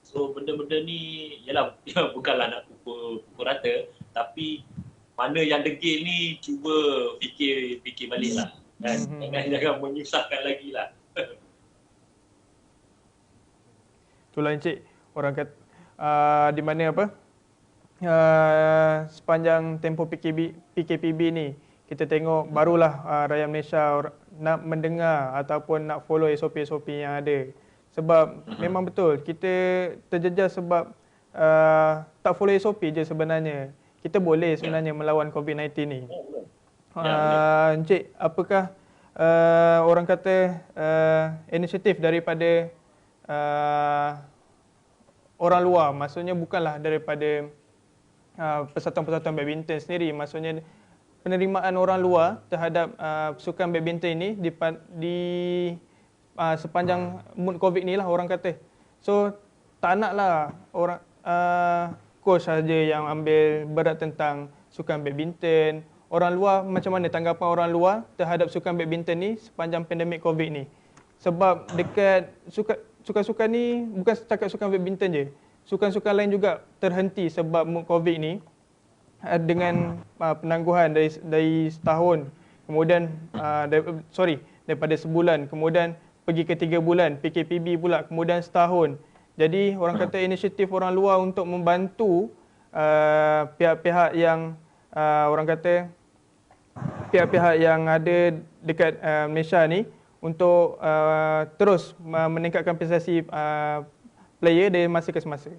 So benda-benda ni yalah bukanlah nak pukul rata, tapi mana yang degil ni cuba fikir baliklah kan. Jangan menyusahkan lagi lah. Itulah Encik, orang kata di mana apa? Sepanjang tempoh PKPB ni kita tengok barulah rakyat Malaysia nak mendengar ataupun nak follow SOP-SOP yang ada. Sebab memang betul kita terjejas sebab tak follow SOP je sebenarnya. Kita boleh sebenarnya melawan COVID-19 ni. Encik, apakah orang kata inisiatif daripada orang luar, maksudnya bukanlah daripada persatuan-persatuan badminton sendiri, maksudnya penerimaan orang luar terhadap sukan badminton ini di sepanjang mood COVID ni lah orang kata. So tak naklah orang coach saja yang ambil berat tentang sukan badminton. Orang luar, macam mana tanggapan orang luar terhadap sukan badminton ni sepanjang pandemik COVID ni? Sebab dekat sukan-sukan ni bukan setakat sukan badminton je. Sukan-sukan lain juga terhenti sebab mood COVID ni dengan penangguhan dari setahun, kemudian daripada sebulan, kemudian pergi ke 3 bulan, PKPB pula, kemudian setahun. Jadi orang kata inisiatif orang luar untuk membantu pihak-pihak yang orang kata pihak-pihak yang ada dekat Malaysia ni untuk terus meningkatkan prestasi player dari masa ke semasa.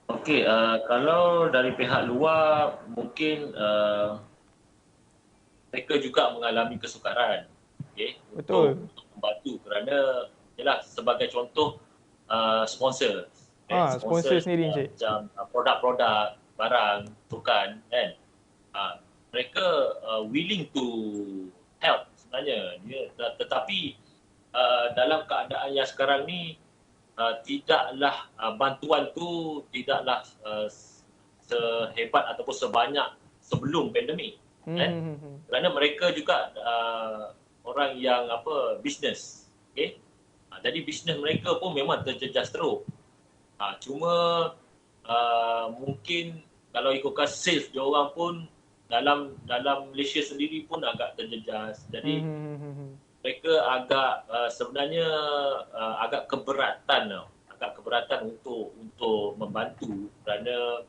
Okey, kalau dari pihak luar mungkin mereka juga mengalami kesukaran, okey, Betul. untuk membantu kerana yalah sebagai contoh sponsor. Sponsor sendiri Encik. Macam produk-produk, barang, sukan kan. Mereka willing to help sebenarnya. Tetapi dalam keadaan yang sekarang ni tidaklah bantuan tu tidaklah sehebat ataupun sebanyak sebelum pandemik. Kerana mereka juga orang yang bisnes. Okay? Jadi bisnes mereka pun memang terjejas teruk. Cuma mungkin kalau ikutkan sales dia orang pun dalam Malaysia sendiri pun agak terjejas. Jadi mereka agak sebenarnya agak keberatan untuk membantu kerana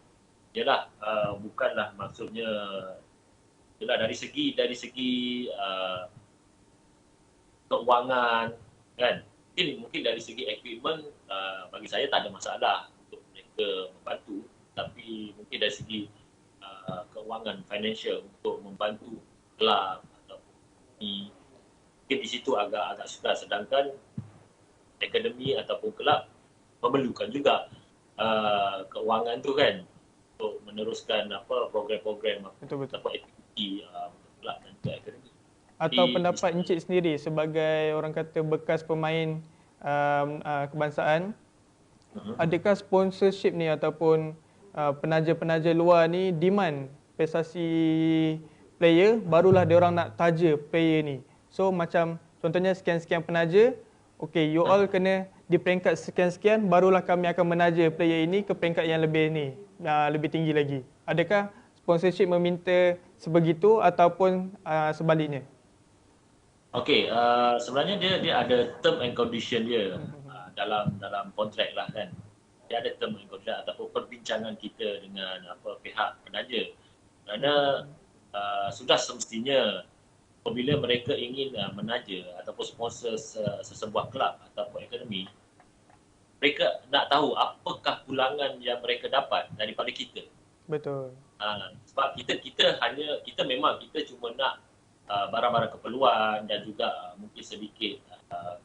yalah bukanlah maksudnya yalah dari segi keuangan kan, mungkin dari segi equipment bagi saya tak ada masalah untuk mereka membantu, tapi mungkin dari segi keuangan financial untuk membantu kelab ataupun mungkin di situ agak susah, sedangkan akademi ataupun kelab memerlukan juga keuangan tu kan untuk meneruskan program-program ataupun aktiviti kelab dan juga akademi. Atau pendapat Encik sendiri sebagai orang kata bekas pemain kebangsaan, adakah sponsorship ni ataupun penaja-penaja luar ni demand prestasi player barulah dia orang nak taja player ni? So macam contohnya sekian-sekian penaja, okay, you all kena di peringkat sekian-sekian, barulah kami akan menaja player ini ke peringkat yang lebih tinggi lagi. Adakah sponsorship meminta sebegitu ataupun sebaliknya? Okey, sebenarnya dia ada term and condition dia dalam kontrak lah kan. Dia ada term and condition ataupun perbincangan kita dengan pihak penaja. Kerana sudah semestinya apabila mereka ingin menaja ataupun sponsor sesebuah kelab ataupun akademi, mereka nak tahu apakah pulangan yang mereka dapat daripada kita. Betul. Sebab kita memang cuma nak barang-barang keperluan dan juga mungkin sedikit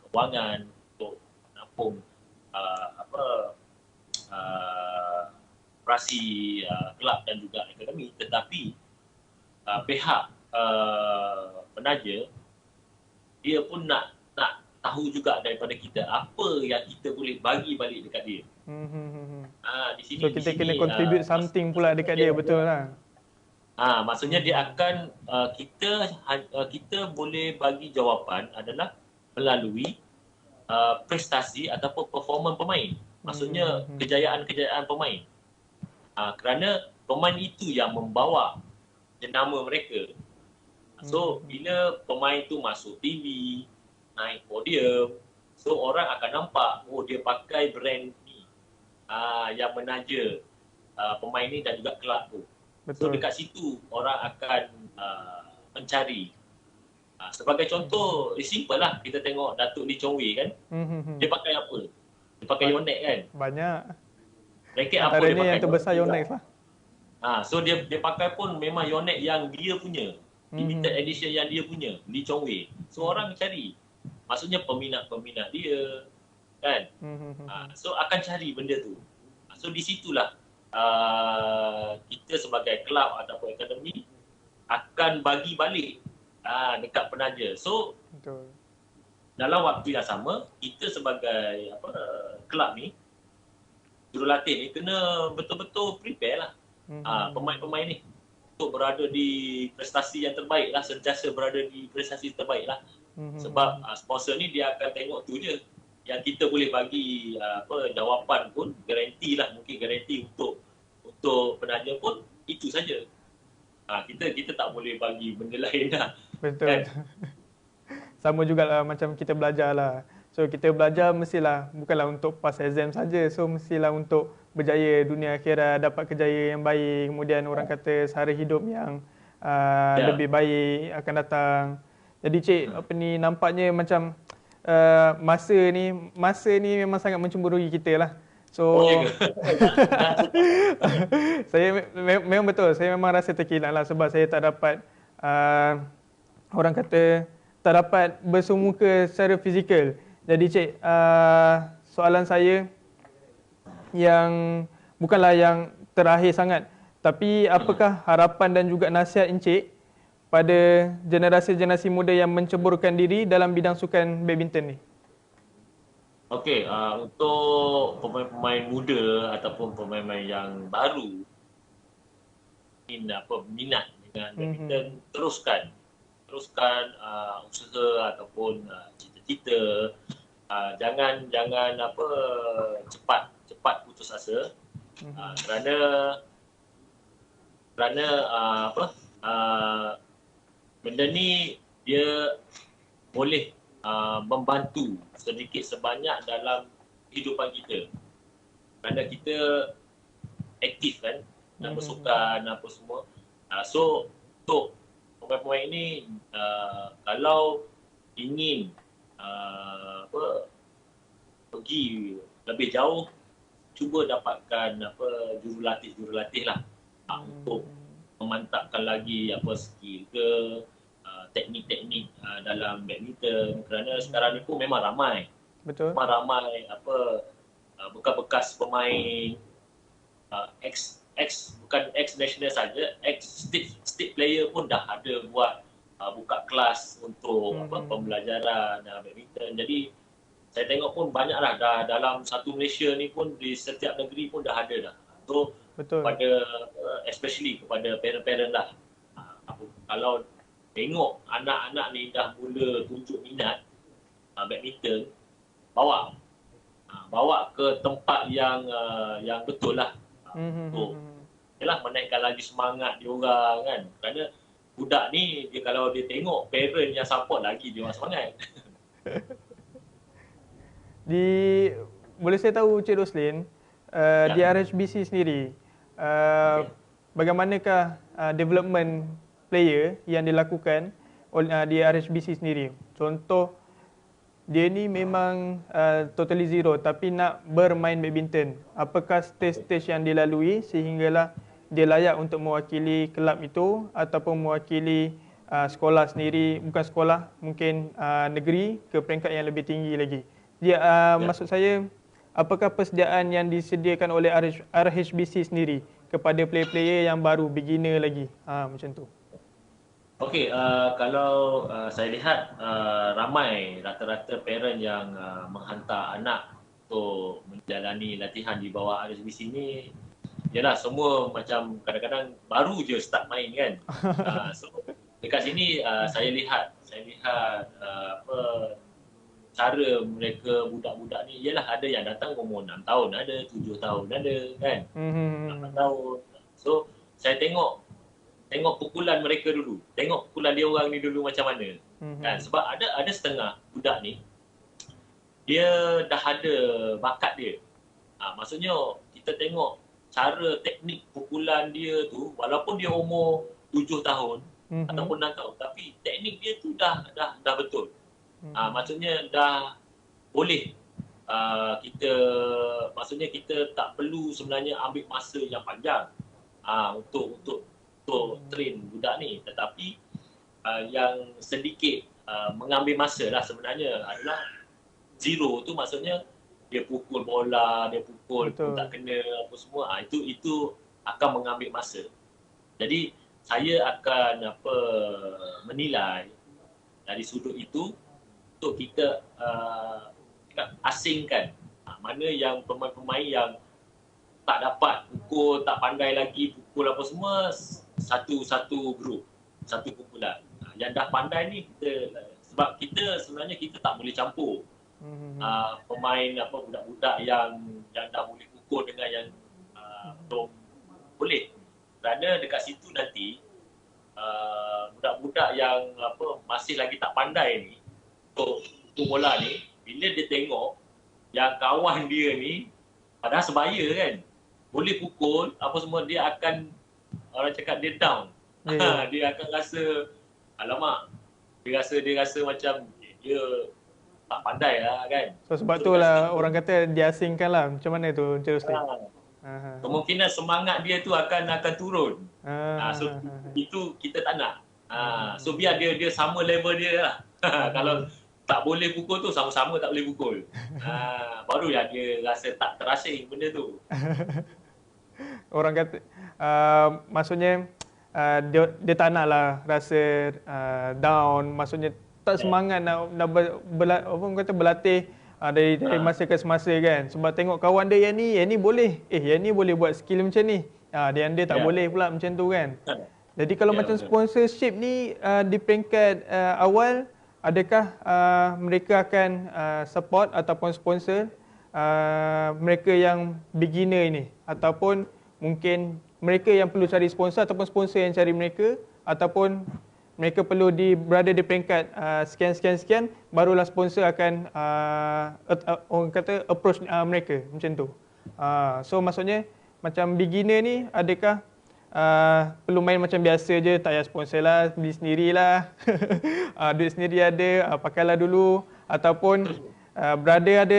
kewangan untuk menampung operasi kelab dan juga akademi, tetapi pihak penaja dia pun nak tahu juga daripada kita apa yang kita boleh bagi balik dekat dia. Di sini, so kita kena contribute something pula dekat dia, betul lah. Maksudnya dia akan kita boleh bagi jawapan adalah melalui prestasi ataupun performan pemain. Maksudnya kejayaan-kejayaan pemain. Kerana pemain itu yang membawa jenama mereka. So bila pemain tu masuk TV, naik podium, So orang akan nampak, oh dia pakai brand ni yang menaja pemain ni dan juga kelab tu. So Betul. dekat situ orang akan mencari. Sebagai contoh, simple lah, kita tengok Datuk Lee Chong Wei kan, dia pakai apa? Dia pakai Yonex kan? Banyak. Raket apa dia Antaranya pakai? yang terbesar Yonex lah. So dia pakai pun memang Yonex yang dia punya, limited edition yang dia punya, Lee Chong Wei. So orang cari, maksudnya peminat-peminat dia kan. So akan cari benda tu. So di situlah kita sebagai kelab ataupun akademi akan bagi balik dekat penaja. So Betul. dalam waktu yang sama, kita sebagai kelab ni, jurulatih ni kena betul-betul prepare lah pemain-pemain ni untuk berada di prestasi yang terbaik lah, sentiasa berada di prestasi terbaik lah. Sebab sponsor ni dia akan tengok tu je. Yang kita boleh bagi jawapan pun, garanti lah, mungkin garanti untuk penaja pun itu saja. Kita tak boleh bagi benda lain lah. Betul. Kan? Sama jugalah macam kita belajar lah. So kita belajar mestilah bukanlah untuk pass exam saja. So mestilah untuk berjaya dunia akhirat, dapat kejayaan yang baik. Kemudian orang kata sara hidup yang lebih baik akan datang. Jadi cik, nampaknya macam masa ni memang sangat mencemburui kita lah. So saya memang betul, saya memang rasa terkilat lah sebab saya tak dapat orang kata tak dapat bersemuka secara fizikal. Jadi cik, soalan saya yang bukanlah yang terakhir sangat, tapi apakah harapan dan juga nasihat encik pada generasi-generasi muda yang menceburkan diri dalam bidang sukan badminton ni? Okey, untuk pemain-pemain muda ataupun pemain-pemain yang baru minat dengan badminton, teruskan usaha ataupun cita-cita. Jangan cepat putus asa. Kerana benda ni dia boleh membantu sedikit sebanyak dalam kehidupan kita. Kerana kita aktif kan, nak bersukan apa semua. So untuk pemain-pemain ini kalau ingin pergi lebih jauh, cuba dapatkan jurulatih lah untuk memantapkan lagi skill ke teknik-teknik dalam badminton. Kerana sekarang ni pun memang ramai. Betul. Memang ramai bekas-bekas pemain bukan ex national saja, ex state player pun dah ada buat buka kelas untuk pembelajaran badminton. Jadi saya tengok pun banyaklah dah dalam satu Malaysia ni pun, di setiap negeri pun dah ada dah. So Betul. especially kepada parent-parent lah, kalau tengok anak-anak ni dah mula tunjuk minat badminton, bawa ke tempat yang betul lah. Untuk menaikkan lagi semangat dia orang kan. Kerana budak ni kalau dia tengok parent yang support lagi, dia orang semangat. Boleh saya tahu Cik Roslin, di RHBC sendiri, bagaimanakah development player yang dilakukan di RHBC sendiri? Contoh, dia ni memang totally zero tapi nak bermain badminton. Apakah stage-stage yang dilalui sehinggalah dia layak untuk mewakili kelab itu ataupun mewakili sekolah sendiri, bukan sekolah, mungkin negeri ke peringkat yang lebih tinggi lagi. Maksud saya, apakah persediaan yang disediakan oleh RHBC sendiri kepada player-player yang baru, beginner lagi? Macam tu. Okey, kalau saya lihat ramai rata-rata parent yang menghantar anak untuk menjalani latihan di bawah RHBC ni, yalah semua macam kadang-kadang baru je start main kan. So dekat sini saya lihat cara mereka budak-budak ni, ialah ada yang datang umur 6 tahun ada, 7 tahun ada kan, 8 tahun. So saya tengok pukulan mereka dulu, tengok pukulan dia orang ni dulu macam mana kan. Sebab ada setengah budak ni dia dah ada bakat dia. Maksudnya kita tengok cara teknik pukulan dia tu, walaupun dia umur 7 tahun ataupun 6 tahun, tapi teknik dia tu dah betul. Maksudnya dah boleh maksudnya kita tak perlu sebenarnya ambil masa yang panjang untuk train budak ni, tetapi yang sedikit mengambil masa lah sebenarnya adalah zero tu, maksudnya dia pukul bola, dia pukul pun tak kena apa semua, itu akan mengambil masa. Jadi saya akan menilai dari sudut itu untuk kita asingkan mana yang pemain-pemain yang tak dapat pukul, tak pandai lagi pukul apa semua, satu grup, satu kumpulan. Yang dah pandai ni sebab sebenarnya kita tak boleh campur pemain budak-budak yang dah boleh pukul dengan yang belum boleh. Kerana dekat situ nanti budak-budak yang masih lagi tak pandai ni untuk bola ni, bila dia tengok yang kawan dia ni padahal sebaya kan, boleh pukul apa semua, dia akan, orang cakap, dia down. Dia akan rasa alamak, dia rasa macam dia tak pandai lah kan. So sebab tu lah orang kata diasingkan lah. Macam mana tu Encik Rusli? Kemungkinan semangat dia tu akan turun. So itu kita tak nak. So biar dia sama level dia lah. Kalau tak boleh pukul tu, sama-sama tak boleh pukul. Barulah dia rasa tak terasing benda tu. Orang kata maksudnya dia tak nak lah rasa down, maksudnya tak semangat nak berlatih dari masa ke semasa kan. Sebab tengok kawan dia yang ni boleh, yang ni boleh buat skill macam ni, dia tak boleh pula macam tu kan. Jadi kalau macam sponsorship ni di peringkat awal, adakah mereka akan support ataupun sponsor mereka yang beginner ini, ataupun mungkin mereka yang perlu cari sponsor ataupun sponsor yang cari mereka, ataupun mereka perlu berada di peringkat sekian barulah sponsor akan orang kata approach mereka macam tu. So maksudnya macam beginner ni, adakah perlu main macam biasa je, tak payah sponsor lah, beli sendirilah, duit sendiri ada, pakailah dulu, ataupun berada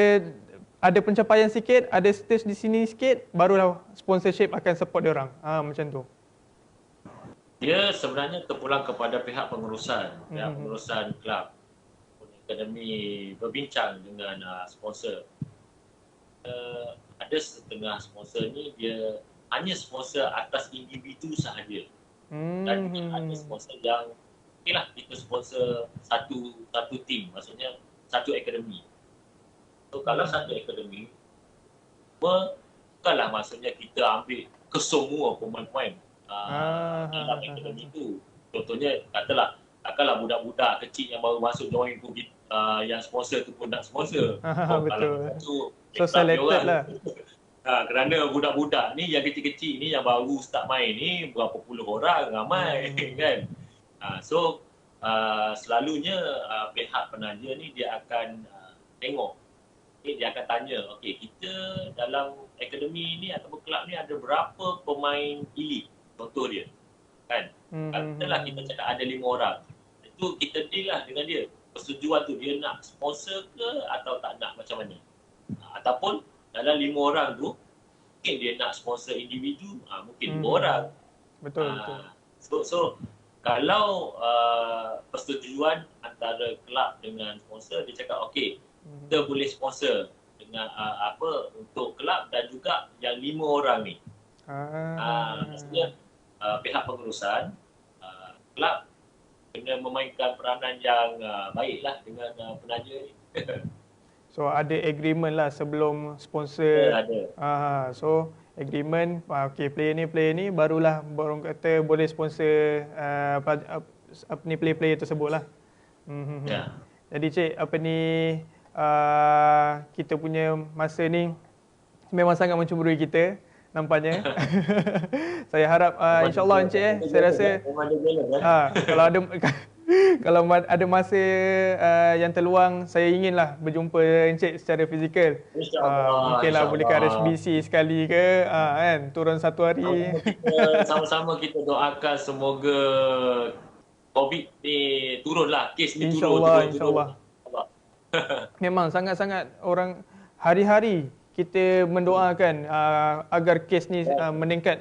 ada pencapaian sikit, ada stage di sini sikit, barulah sponsorship akan support dia orang. Macam tu. Dia sebenarnya terpulang kepada pihak pengurusan, pengurusan kelab, akademi, berbincang dengan sponsor. Ada setengah sponsor ni dia hanya sponsor atas individu sahaja. Dan ada sponsor yang okeylah, kita sponsor satu tim, maksudnya satu akademi. So kalau satu akademi, bukanlah maksudnya kita ambil kesemua pemain-pemain dalam akademi tu. Contohnya katalah budak-budak kecil yang baru masuk join tu, yang sponsor tu pun nak sponsor. Betul. Tu, so selected lah. Kerana budak-budak ni yang kecil-kecil ni yang baru start main ni berapa puluh orang ramai kan. So selalunya pihak penaja ni dia akan tengok, dia akan tanya, okey, kita dalam akademi ni ataupun kelab ni ada berapa pemain elite, contoh dia kan. Katalah kita cakap ada 5 orang, itu kita deal lah dengan dia, persetujuan tu dia nak sponsor ke atau tak nak, macam mana. Ataupun dalam 5 orang tu mungkin dia nak sponsor individu, mungkin 2 orang. Betul. So kalau persetujuan antara kelab dengan sponsor, dia cakap okey, kita boleh sponsor dengan untuk kelab dan juga yang 5 orang ni. Maksudnya pihak pengurusan kelab kena memainkan peranan yang baiklah dengan penaja ni. So ada agreement lah sebelum sponsor. Ada. So agreement, okey, player ni barulah orang kata boleh sponsor player tersebut lah. Jadi Cik, kita punya masa ni memang sangat mencemburui kita nampaknya. Saya harap insya-Allah Encik saya rasa kalau ada Kalau ada masa yang terluang, saya inginlah berjumpa Encik secara fizikal. InsyaAllah. Mungkinlah boleh ke insyaAllah. RSBC sekali ke, kan, turun satu hari. Sama-sama kita doakan semoga COVID ni turunlah, kes ni InsyaAllah, turun. insyaAllah. Memang sangat-sangat orang hari-hari kita mendoakan agar kes ni meningkat,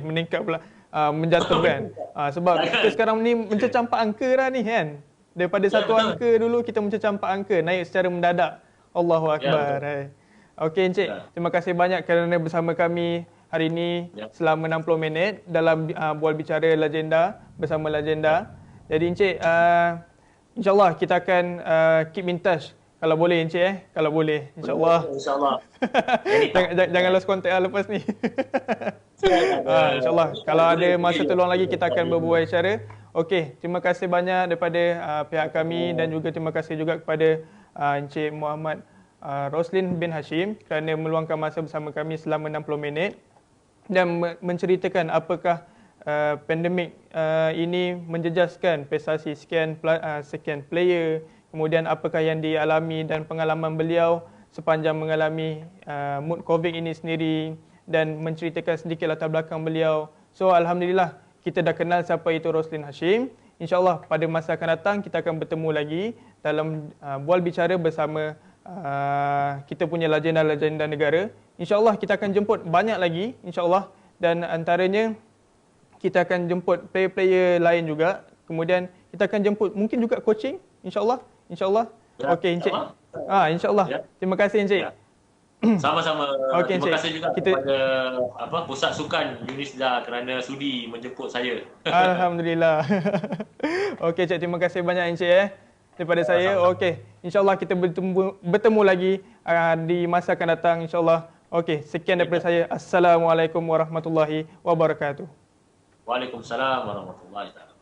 meningkat pula, menjatuhkan. Sebab kita sekarang ni mencecampak angka dah ni kan. Daripada satu angka dulu kita mencecampak angka, naik secara mendadak. Allahu Akbar. Okey Encik, terima kasih banyak kerana bersama kami hari ini selama 60 minit dalam Bual Bicara Legenda bersama Legenda. Jadi Encik, InsyaAllah kita akan keep in touch. Kalau boleh Encik kalau boleh. InsyaAllah. InsyaAllah. jangan lost contact lepas ni. InsyaAllah. Kalau ada masa terluang lagi kita akan berbual bicara. Okey, terima kasih banyak daripada pihak kami dan juga terima kasih juga kepada Encik Muhammad Roslin bin Hashim kerana meluangkan masa bersama kami selama 60 minit dan menceritakan apakah pandemik ini menjejaskan prestasi sekian player, kemudian apakah yang dialami dan pengalaman beliau sepanjang mengalami mood COVID ini sendiri dan menceritakan sedikit latar belakang beliau. So alhamdulillah kita dah kenal siapa itu Roslin Hashim. InsyaAllah pada masa akan datang kita akan bertemu lagi dalam Bual Bicara bersama kita punya legenda-legenda negara. InsyaAllah kita akan jemput banyak lagi insyaAllah dan antaranya kita akan jemput player-player lain juga. Kemudian kita akan jemput mungkin juga coaching insyaAllah. InsyaAllah. Ya, Okey Encik. InsyaAllah. Ya. Terima kasih Encik. Ya. Sama-sama. Okey, Terima Encik. kasih juga kepada Pusat Sukan Unisda kerana sudi menjemput saya. Alhamdulillah. Okey Encik, terima kasih banyak Encik daripada saya. Okey, insyaAllah kita bertemu lagi di masa akan datang insyaAllah. Okey, sekian daripada saya. Assalamualaikum warahmatullahi wabarakatuh. Waalaikumsalam warahmatullahi wabarakatuh.